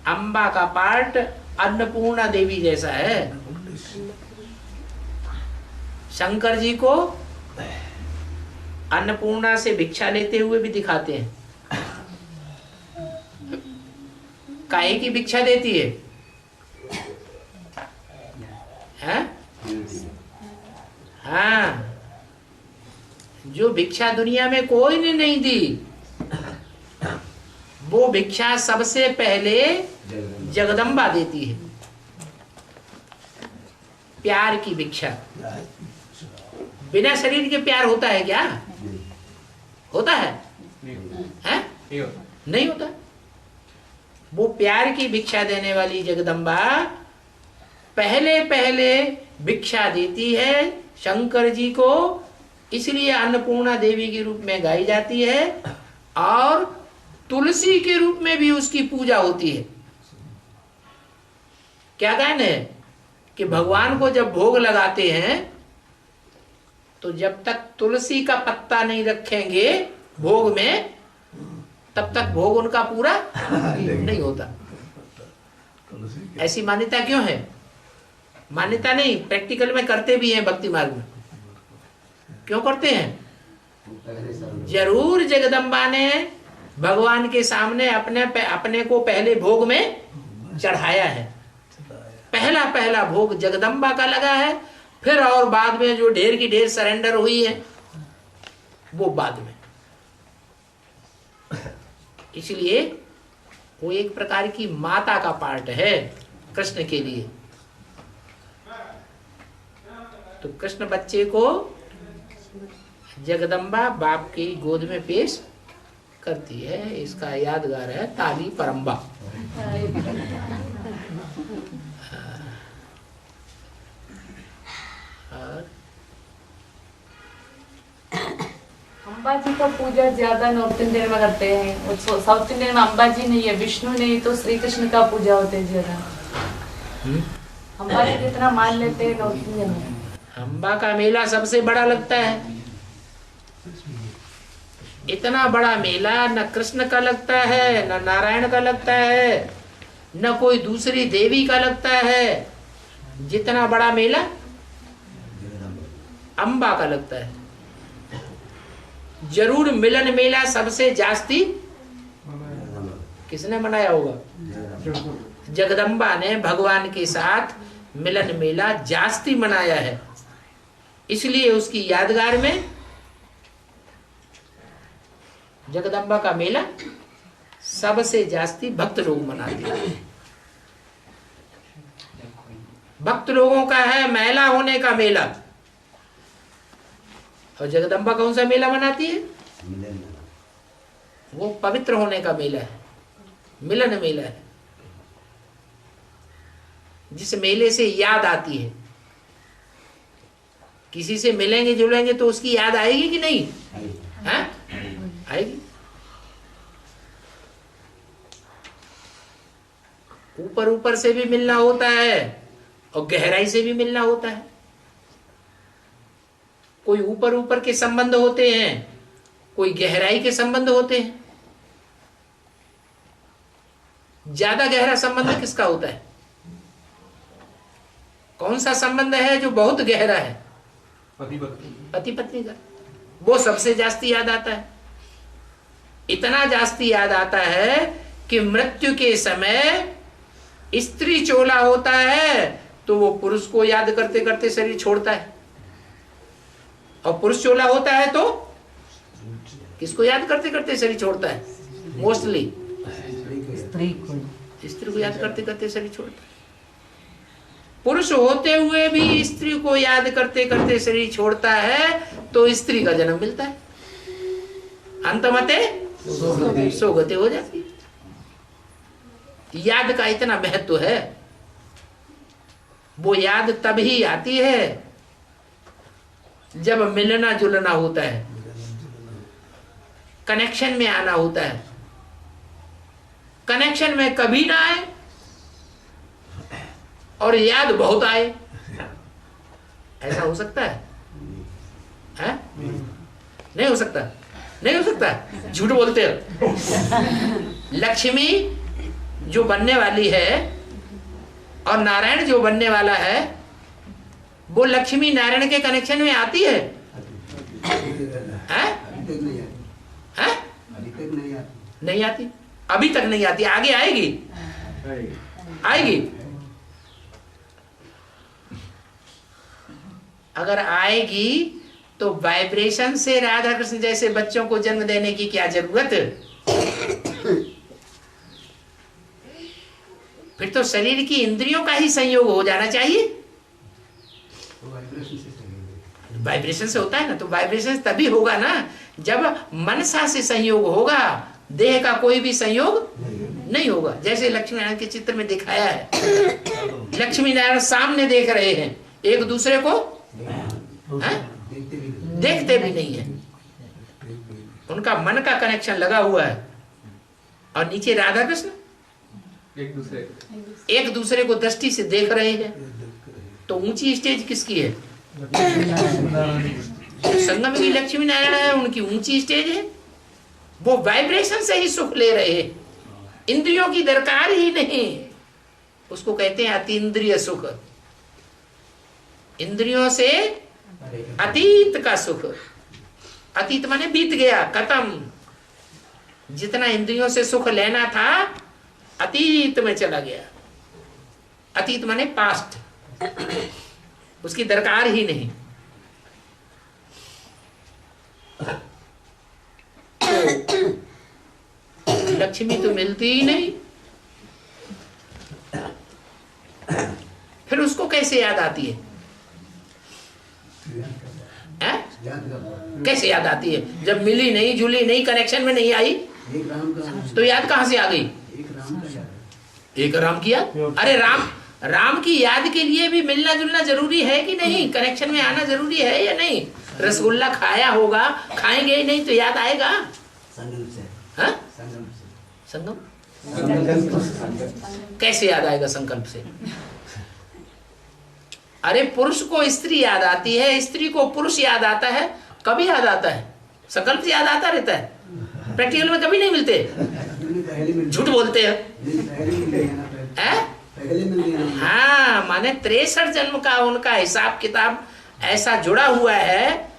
अंबा का पार्ट अन्नपूर्णा देवी जैसा है। शंकर जी को अन्नपूर्णा से भिक्षा लेते हुए भी दिखाते हैं। काहे की भिक्षा देती है? हैं? हाँ, जो भिक्षा दुनिया में कोई ने नहीं दी, वो भिक्षा सबसे पहले जगदम्बा देती है। प्यार की भिक्षा। बिना शरीर के प्यार होता है क्या? होता है? हैं? नहीं होता। वो प्यार की भिक्षा देने वाली जगदम्बा पहले पहले भिक्षा देती है शंकर जी को, इसलिए अन्नपूर्णा देवी के रूप में गाई जाती है। और तुलसी के रूप में भी उसकी पूजा होती है। क्या कहना है कि भगवान को जब भोग लगाते हैं तो जब तक तुलसी का पत्ता नहीं रखेंगे भोग में, तब तक भोग उनका पूरा नहीं होता। ऐसी मान्यता क्यों है? मान्यता नहीं, प्रैक्टिकल में करते भी हैं। भक्ति मार्ग में क्यों करते हैं? जरूर जगदम्बा ने भगवान के सामने अपने को पहले भोग में चढ़ाया है। पहला भोग जगदम्बा का लगा है, फिर और बाद में जो ढेर की ढेर सरेंडर हुई है वो बाद में। इसलिए वो एक प्रकार की माता का पार्ट है कृष्ण के लिए। तो कृष्ण बच्चे को जगदम्बा बाप की गोद में पेश करती है। इसका यादगार है ताली परम्बा। और अम्बाजी का पूजा ज्यादा नॉर्थ इंडियन में करते हैं, साउथ इंडियन में अम्बाजी नहीं है, विष्णु नहीं तो श्री कृष्ण का पूजा होते है ज्यादा। अम्बाजी जितना मान लेते हैं नॉर्थ इंडियन में। अम्बा का मेला सबसे बड़ा लगता है। इतना बड़ा मेला न कृष्ण का लगता है, न नारायण का लगता है, न कोई दूसरी देवी का लगता है। जितना बड़ा मेला अम्बा का लगता है। जरूर मिलन मेला सबसे जास्ती किसने मनाया होगा? जगदम्बा ने भगवान के साथ मिलन मेला जास्ती मनाया है। इसलिए उसकी यादगार में जगदम्बा का मेला सबसे जास्ती भक्त लोग मनाते हैं। भक्त लोगों का है महिला होने का मेला। और जगदम्बा कौन सा मेला मनाती है? वो पवित्र होने का मेला है, मिलन मेला है। जिस मेले से याद आती है, किसी से मिलेंगे जुलेंगे तो उसकी याद आएगी कि नहीं? है? आएगी। ऊपर ऊपर से भी मिलना होता है और गहराई से भी मिलना होता है। कोई ऊपर ऊपर के संबंध होते हैं, कोई गहराई के संबंध होते हैं। ज्यादा गहरा संबंध किसका होता है? कौन सा संबंध है जो बहुत गहरा है? पति पत्नी का। वो सबसे जास्ती याद आता है। इतना जास्ती याद आता है कि मृत्यु के समय स्त्री चोला होता है तो वो पुरुष को याद करते करते शरीर छोड़ता है, और पुरुष चोला होता है तो किसको याद करते करते शरीर छोड़ता है? मोस्टली स्त्री को याद करते करते शरीर छोड़ता है। पुरुष होते हुए भी स्त्री को याद करते करते शरीर छोड़ता है तो स्त्री का जन्म मिलता है। अंतमते सोगते हो जाती है। याद का इतना महत्व है। वो याद तभी आती है जब मिलना जुलना होता है, कनेक्शन में आना होता है। कनेक्शन में कभी ना आए और याद बहुत आए, ऐसा हो सकता है? है? नहीं हो सकता। नहीं हो सकता, झूठ बोलते हो। लक्ष्मी जो बनने वाली है और नारायण जो बनने वाला है, वो लक्ष्मी नारायण के कनेक्शन में आती है? नहीं आती। अभी तक नहीं आती, आगे आएगी। आएगी। अगर आएगी तो वाइब्रेशन से राधा कृष्ण जैसे बच्चों को जन्म देने की क्या जरूरत? फिर तो शरीर की इंद्रियों का ही संयोग हो जाना चाहिए। वाइब्रेशन से होता है ना, तो वाइब्रेशन तभी होगा ना जब मनसा से संयोग होगा, देह का कोई भी संयोग नहीं होगा। जैसे लक्ष्मी नारायण के चित्र में दिखाया है, लक्ष्मी नारायण सामने देख रहे हैं, एक दूसरे को देखते भी नहीं है। उनका मन का कनेक्शन लगा हुआ है और नीचे राधा कृष्ण एक दूसरे को दृष्टि से देख रहे हैं। तो ऊंची स्टेज किसकी है? संगम की लक्ष्मी नारायण है, उनकी ऊंची स्टेज है। वो वाइब्रेशन से ही सुख ले रहे हैं, इंद्रियों की दरकार ही नहीं। उसको कहते हैं अतीन्द्रिय सुख, इंद्रियों से अतीत का सुख। अतीत माने बीत गया, खत्म। जितना इंद्रियों से सुख लेना था अतीत में चला गया। अतीत माने पास्ट, उसकी दरकार ही नहीं। लक्ष्मी तो मिलती ही नहीं। फिर उसको कैसे याद आती है? कैसे याद आती है? जब मिली नहीं, जुली नहीं, कनेक्शन में नहीं आई, तो याद कहां से आ गई? एक राम की याद। अरे राम की याद के लिए भी मिलना जुलना जरूरी है कि नहीं? कनेक्शन में आना जरूरी है या नहीं? रसगुल्ला खाया होगा, खाएंगे ही नहीं तो याद आएगा? संगम कैसे याद आएगा? संकल्प से। अरे पुरुष को स्त्री याद आती है, स्त्री को पुरुष याद आता है। कभी याद आता है? संकल्प से याद आता रहता है। प्रैक्टिकल में कभी नहीं मिलते, झूठ बोलते हैं। हाँ, माने 63 जन्म का उनका हिसाब किताब ऐसा जुड़ा हुआ है,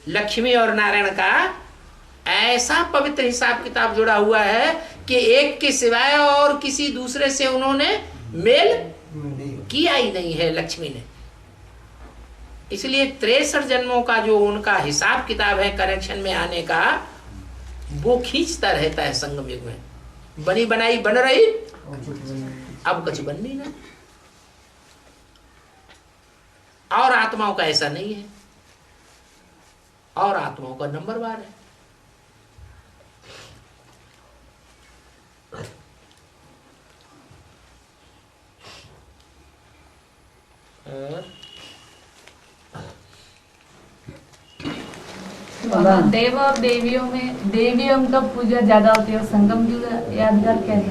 लक्ष्मी और नारायण का ऐसा पवित्र हिसाब किताब जुड़ा हुआ है कि एक के सिवाय और किसी दूसरे से उन्होंने मेल किया ही नहीं है लक्ष्मी ने। इसलिए 63 जन्मों का जो उनका हिसाब किताब है कनेक्शन में आने का, वो खींचता रहता है संगम युग में। बनी बनाई बन रही, अब कुछ बन नहीं ना। और आत्माओं का ऐसा नहीं है, और आत्माओं का नंबरवार है। देव और देवियों का पूजा ज्यादा होती है और संगम युग यादगार क्या है?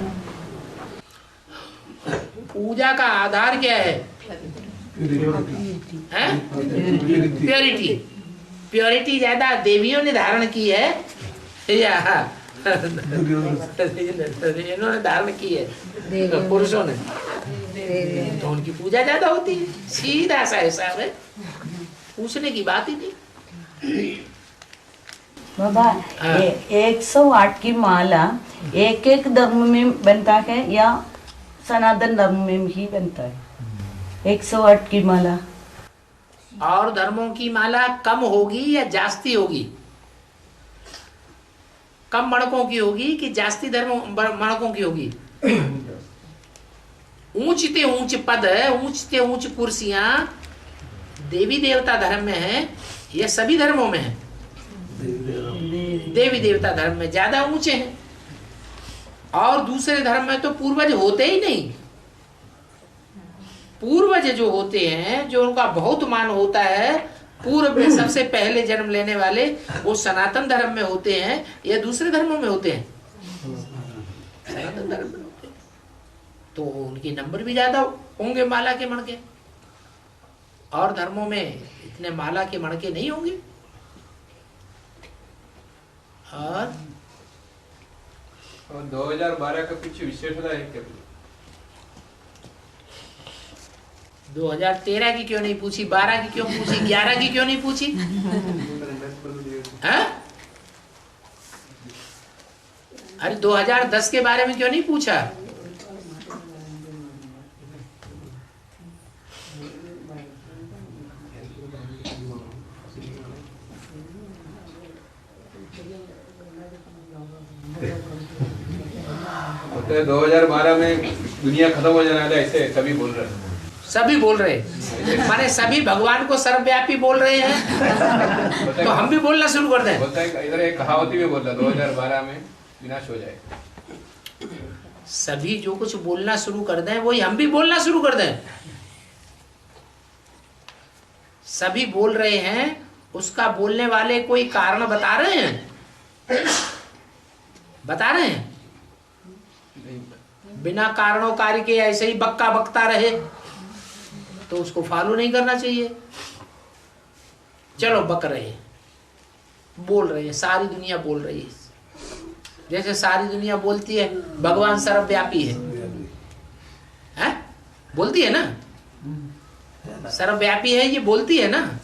पूजा का आधार क्या है? प्योरिटी। प्योरिटी ज्यादा देवियों ने धारण की है या इन्होंने धारण की है? पुरुषों ने। तो उनकी पूजा ज्यादा होती है। सीधा सा हिसाब है, पूछने की बात ही नहीं। बाबा 108 की माला एक एक धर्म में बनता है या सनातन धर्म में ही बनता है? 108 की माला और धर्मों की माला कम होगी या जास्ती होगी? कम मणकों की होगी कि जास्ती मणकों की होगी? ऊंचते ऊंच पद, ऊंचते ऊंच कुर्सियां देवी देवता धर्म में है या सभी धर्मों में है? देवी देवता धर्म में ज्यादा ऊंचे हैं, और दूसरे धर्म में तो पूर्वज होते ही नहीं। पूर्वज जो होते हैं, जो उनका बहुत मान होता है, पूर्व में सबसे पहले जन्म लेने वाले, वो सनातन धर्म में होते हैं या दूसरे धर्मों में होते हैं? सनातन धर्म में होते हैं। तो उनके नंबर भी ज्यादा होंगे माला के मणके, और धर्मों में इतने माला के मणके नहीं होंगे। और 2012 का कुछ विशेषता है क्या? 2013 की क्यों नहीं पूछी? 12 की क्यों पूछी? 11 की क्यों नहीं पूछी? अरे 2010 के बारे में क्यों नहीं पूछा? तो 2012 में दुनिया खत्म हो जाना है, ऐसे सभी बोल रहे हैं। सभी बोल रहे माने सभी भगवान को सर्वव्यापी बोल रहे हैं। तो हम भी बोलना शुरू कर दें। बोलता है इधर एक कहावत भी बोलता 2012 में विनाश हो जाएगा। सभी जो कुछ बोलना शुरू कर दें वही हम भी बोलना शुरू कर दें। सभी बोल रहे हैं, उसका बोलने वाले कोई कारण बता रहे हैं? बता रहे हैं? बिना कारणों कार्य के ऐसे ही बक्का बकता रहे तो उसको फॉलो नहीं करना चाहिए। चलो बक रहे हैं, बोल रहे हैं, सारी दुनिया बोल रही है। जैसे सारी दुनिया बोलती है भगवान सर्वव्यापी है, बोलती है ना, सर्वव्यापी है, ये बोलती है ना।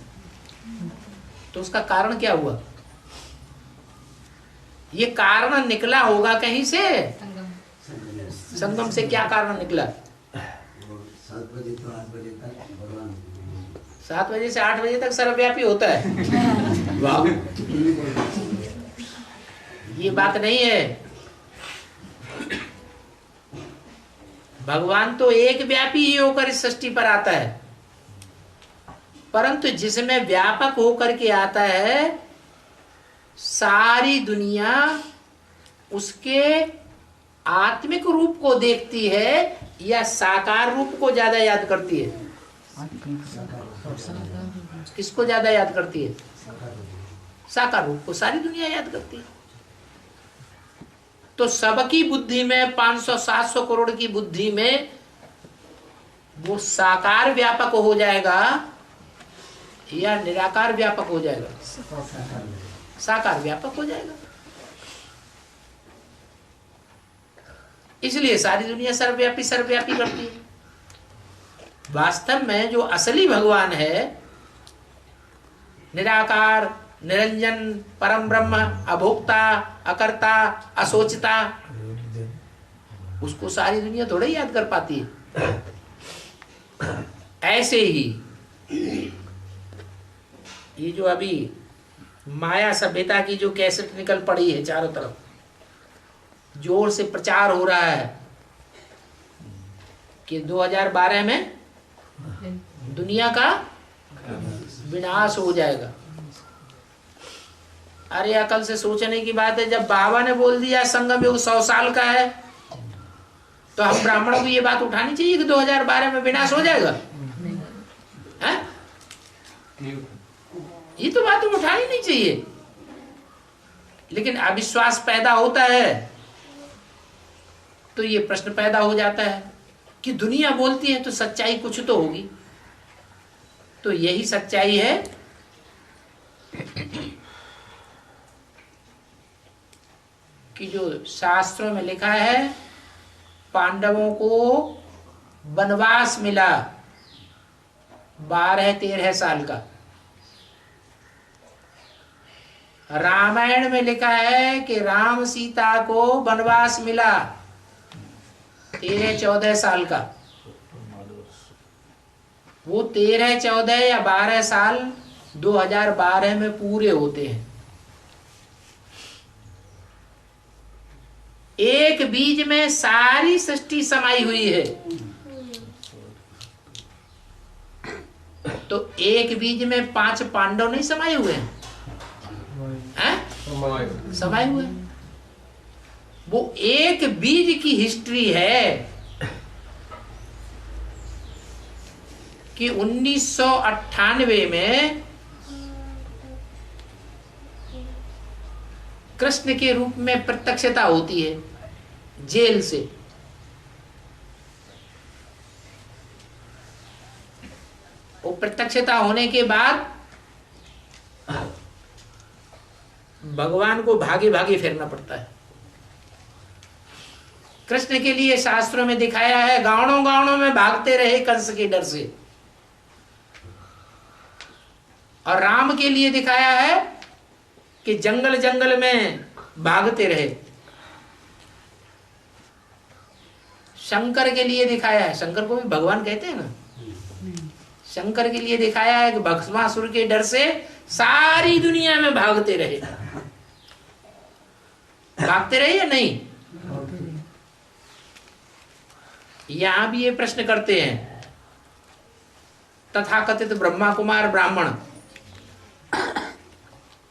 तो उसका कारण क्या हुआ? ये कारण निकला होगा कहीं से। संगम से क्या कारण निकला? 7 बजे से 8 बजे तक सर्वव्यापी होता है। वाह, ये बात नहीं है। भगवान तो एक व्यापी ही होकर इस सृष्टि पर आता है, परंतु जिसमें व्यापक होकर के आता है सारी दुनिया उसके आत्मिक रूप को देखती है या साकार रूप को ज्यादा याद करती है? किसको ज्यादा याद करती है? साकार रूप को सारी दुनिया याद करती है। तो सबकी बुद्धि में 500-700 करोड़ की बुद्धि में वो साकार व्यापक हो जाएगा या निराकार व्यापक हो जाएगा? साकार व्यापक हो जाएगा। इसलिए सारी दुनिया सर्वव्यापी सर्वव्यापी करती है। वास्तव में जो असली भगवान है, निराकार, निरंजन, परम ब्रह्म, अभोक्ता, अकर्ता, असोचता, उसको सारी दुनिया थोड़ा ही याद कर पाती है। ऐसे ही ये जो अभी माया सभ्यता की जो कैसेट निकल पड़ी है, चारों तरफ जोर से प्रचार हो रहा है कि 2012 में दुनिया का विनाश हो जाएगा। अरे अकल से सोचने की बात है, जब बाबा ने बोल दिया संगम युग 100 साल का है, तो हम ब्राह्मणों को ये बात उठानी चाहिए कि 2012 में विनाश हो जाएगा? है? ये तो बात उठानी नहीं चाहिए। लेकिन अविश्वास पैदा होता है तो ये प्रश्न पैदा हो जाता है कि दुनिया बोलती है तो सच्चाई कुछ तो होगी। तो यही सच्चाई है कि जो शास्त्रों में लिखा है, पांडवों को वनवास मिला 12-13 साल का। रामायण में लिखा है कि राम सीता को वनवास मिला 13-14 साल का। वो 13, 14 या 12 साल 2012 में पूरे होते हैं। एक बीज में सारी सृष्टि समाई हुई है। तो एक बीज में 5 पांडव नहीं समाये हुए हैं? समाये हुए हैं। वो एक बीज की हिस्ट्री है कि 1998 में कृष्ण के रूप में प्रत्यक्षता होती है जेल से। वो प्रत्यक्षता होने के बाद भगवान को भागे भागे फिरना पड़ता है। कृष्ण के लिए शास्त्रों में दिखाया है, गांवों गांवों में भागते रहे कंस के डर से। और राम के लिए दिखाया है कि जंगल जंगल में भागते रहे। शंकर के लिए दिखाया है, शंकर को भी भगवान कहते हैं ना, शंकर के लिए दिखाया है कि भस्मासुर के डर से सारी दुनिया में भागते रहे। भागते रहे या नहीं? यहां भी ये प्रश्न करते हैं तथाकथित ब्रह्मा कुमार ब्राह्मण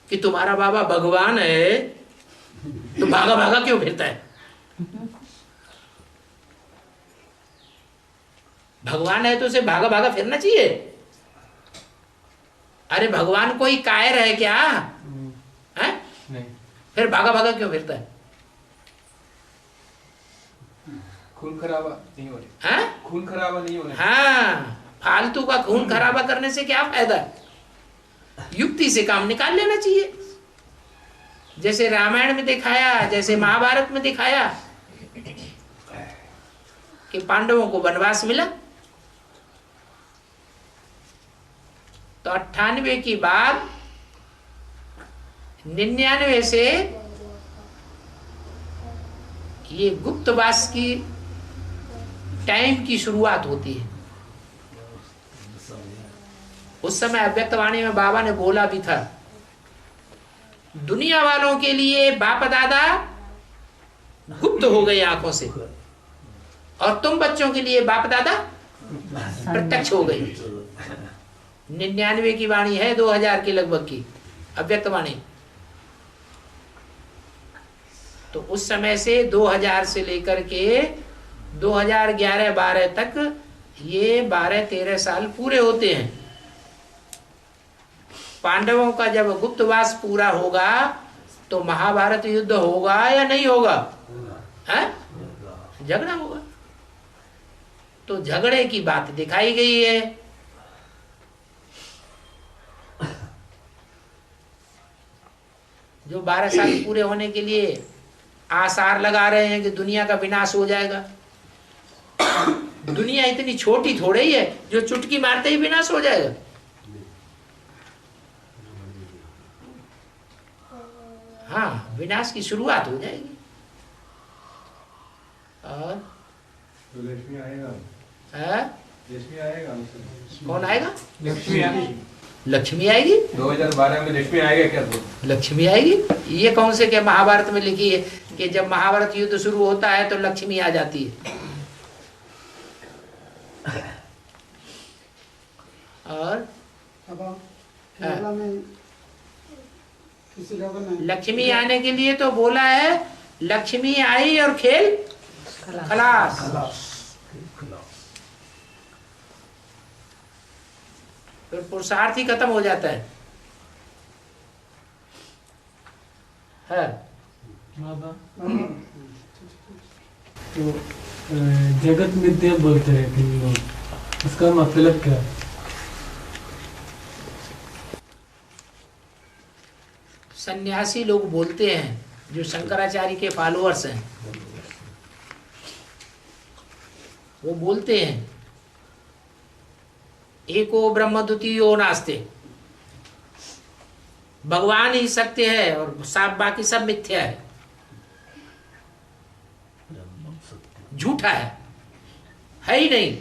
कि तुम्हारा बाबा भगवान है तो भागा भागा क्यों फिरता है? भगवान है तो उसे भागा भागा फिरना चाहिए। अरे भगवान कोई कायर है क्या? है? नहीं। फिर भागा भागा क्यों फिरता है? खून खराबा नहीं होने। हाँ? खून खराबा नहीं होने। हाँ, फालतू का खून खराबा करने से क्या फायदा? युक्ति से काम निकाल लेना चाहिए। जैसे रामायण में दिखाया, जैसे महाभारत में दिखाया कि पांडवों को वनवास मिला, तो 98 की बाद 99 से ये गुप्तवास की टाइम की शुरुआत होती है। उस समय अव्यक्तवाणी में बाबा ने बोला भी था, दुनिया वालों के लिए बाप दादा गुप्त हो गए आंखों से, और तुम बच्चों के लिए बाप दादा प्रत्यक्ष हो गई। 99 की वाणी है 2000 के लगभग की अव्यक्त वाणी। तो उस समय से 2000 से लेकर के 2011-12 तक ये 12-13 साल पूरे होते हैं। पांडवों का जब गुप्तवास पूरा होगा तो महाभारत युद्ध होगा या नहीं होगा? है? झगड़ा होगा। तो झगड़े की बात दिखाई गई है। जो 12 साल पूरे होने के लिए आसार लगा रहे हैं कि दुनिया का विनाश हो जाएगा। दुनिया इतनी छोटी थोड़ी ही है जो चुटकी मारते ही विनाश हो जाएगा। हाँ, विनाश की शुरुआत हो जाएगी। और तो लक्ष्मी आएगा। लक्ष्मी आएगा। कौन आएगा? लक्ष्मी आएगी। लक्ष्मी आएगी 2012 में। लक्ष्मी आएगा क्या? लक्ष्मी आएगी। ये कौन से क्या महाभारत में लिखी है कि जब महाभारत युद्ध शुरू होता है तो लक्ष्मी आ जाती है? और लक्ष्मी आने के लिए तो बोला है लक्ष्मी आई और खेल खलास। फिर पुरुषार्थ ही खत्म हो जाता है। तो जगत मिथ्या बोलते रहते हैं लोग, इसका मतलब क्या? सन्यासी लोग बोलते हैं जो शंकराचार्य के फॉलोअर्स हैं, वो बोलते हैं एको ब्रह्म द्वितीयो नास्ते, भगवान ही सत्य है और सब बाकी सब मिथ्या है, झूठा है ही नहीं।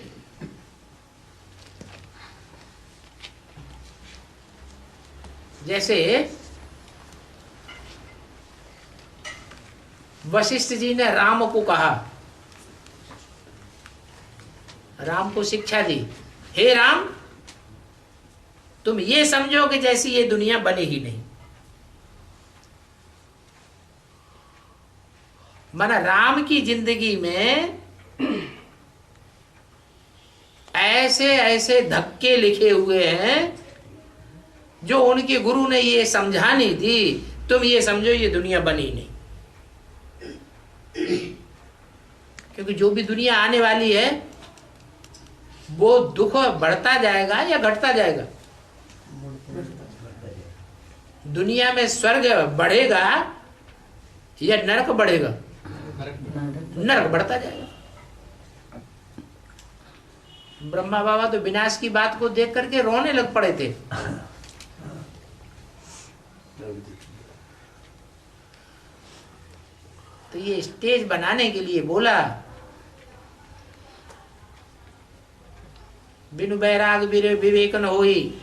जैसे वशिष्ठ जी ने राम को कहा, राम को शिक्षा दी, हे राम तुम ये समझो कि जैसी ये दुनिया बनी ही नहीं। माना राम की जिंदगी में ऐसे ऐसे धक्के लिखे हुए हैं जो उनके गुरु ने ये समझानी थी, तुम ये समझो ये दुनिया बनी नहीं। क्योंकि जो भी दुनिया आने वाली है वो दुख बढ़ता जाएगा या घटता जाएगा। दुनिया में स्वर्ग बढ़ेगा या नरक बढ़ेगा? नरक बढ़ता जाएगा। ब्रह्मा बाबा तो विनाश की बात को देख करके रोने लग पड़े थे। तो ये स्टेज बनाने के लिए बोला, बिनु बैराग विवेक न होई,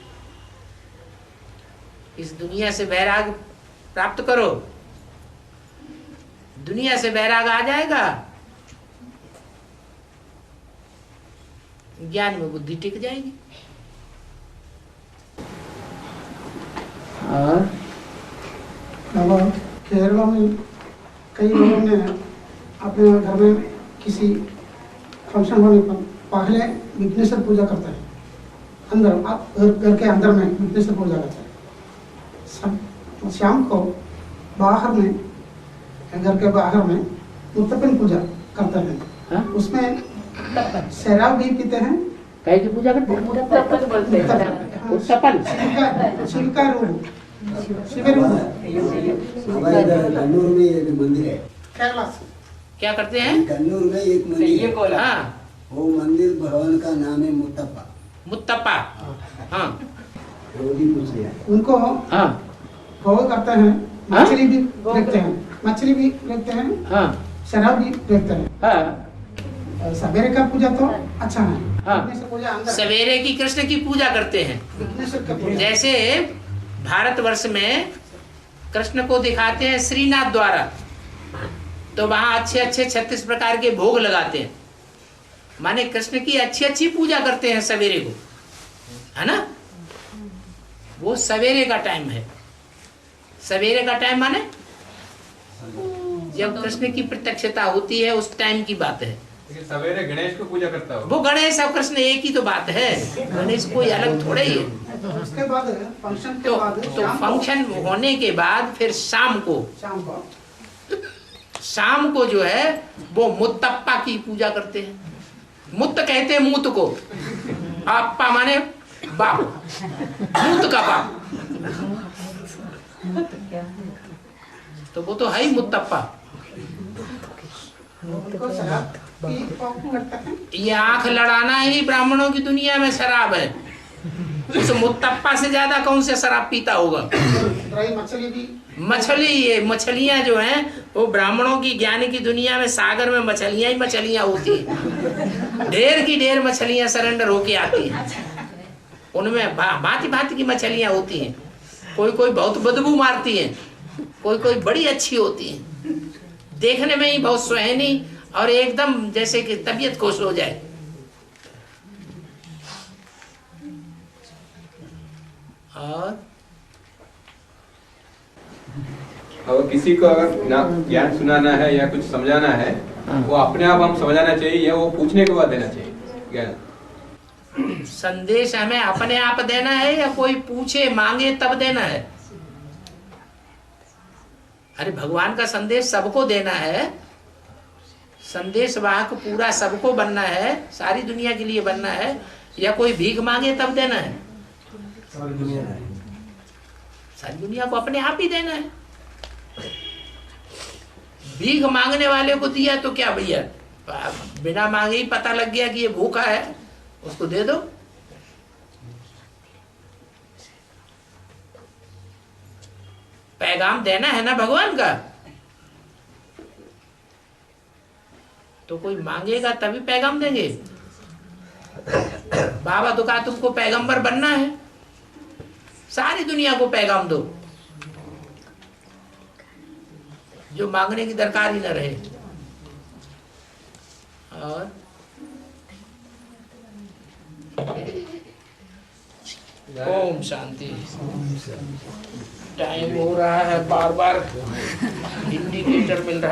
इस दुनिया से बैराग प्राप्त करो। दुनिया से बैराग आ जाएगा, ज्ञान में बुद्धि टिक जाएगी। और केरला में कई लोगों ने अपने घर में किसी फंक्शन होने पर पहले विघ्नेश्वर पूजा करता है, अंदर घर के अंदर में विघ्नेश्वर पूजा करता है। शाम को बाहर में, घर के बाहर में मुत्तपन पूजा करते हैं। उसमें शराब भी पीते हैं। कहीं की पूजा करते हैं? मुत्तपन बोलते हैं। शिव का रूप, शिव रूप। हमारे कन्नूर में एक मंदिर है। केरला से क्या करते हैं? कन्नूर में एक मंदिर है। हाँ, वो मंदिर भगवान का नाम है मुत्तप्पा। मुत्तप्पा। हाँ, रोगी पूछ लिया। उनको हाँ, भोग करते हैं, मछली भी रखते हैं, मछली भी रखते हैं, हाँ, शराब भी रखते हैं। हाँ, सवेरे का पूजा तो अच्छा है। हाँ। विघ्नेश्वर पूजा अंदर। सवेरे की कृष्ण की पूजा करते हैं। विघ्नेश्वर का पूजा। जैसे भारतवर्ष में कृष्ण को दिखाते हैं श्रीनाथ द्वारा, तो वहां अच्छे अच्छे 36 प्रकार के भोग लगाते हैं। माने कृष्ण की अच्छी अच्छी पूजा करते हैं सवेरे को, है ना। वो सवेरे का टाइम है। सवेरे का टाइम माने जब कृष्ण की प्रत्यक्षता होती है उस टाइम की बात है। सवेरे गणेश को पूजा करता हो, वो गणेश और कृष्ण एक ही तो बात है, गणेश कोई अलग थोड़े ही है। उसके बाद फंक्शन के तो बाद फंक्शन होने के बाद फिर शाम को जो है वो मुत्तप्पा की पूजा करते हैं। मुत्त कहते हैं मूत को, अप्पा माने बाप, मूत का बाप, तो वो तो है ही मुत्तप्पा। ये आंख लड़ाना ही ब्राह्मणों की दुनिया में शराब है। उस मुत्तप्पा से ज्यादा कौन से शराब पीता होगा। मछली, ये मछलियां जो हैं वो ब्राह्मणों की ज्ञान की दुनिया में सागर में मछलियां ही मछलियां होती हैं। ढेर की ढेर मछलियां सरेंडर होके आती हैं। उनमें भांति भांति की मछलियां होती हैं। कोई कोई बहुत बदबू मारती हैं, कोई कोई बड़ी अच्छी होती हैं, देखने में ही बहुत सुहानी और एकदम जैसे कि तबीयत खुश हो जाए। और किसी को अगर ना ज्ञान सुनाना है या कुछ समझाना है, वो अपने आप हम समझाना चाहिए या वो पूछने के बाद देना चाहिए ज्ञान? संदेश हमें अपने आप देना है या कोई पूछे मांगे तब देना है? अरे भगवान का संदेश सबको देना है। संदेश वाहक पूरा सबको बनना है, सारी दुनिया के लिए बनना है, या कोई भीख मांगे तब देना है? सारी दुनिया को अपने आप ही देना है। भीख मांगने वाले को दिया तो क्या भैया, बिना मांगे ही पता लग गया कि ये भूखा है, उसको दे दो। पैगाम देना है ना भगवान का, तो कोई मांगेगा तभी पैगाम देंगे। बाबा तो कहा तुमको पैगंबर बनना है, सारी दुनिया को पैगाम दो, जो मांगने की दरकार ही न रहे। और ओम शांति। टाइम हो रहा है, बार बार इंडिकेटर मिल रहा है।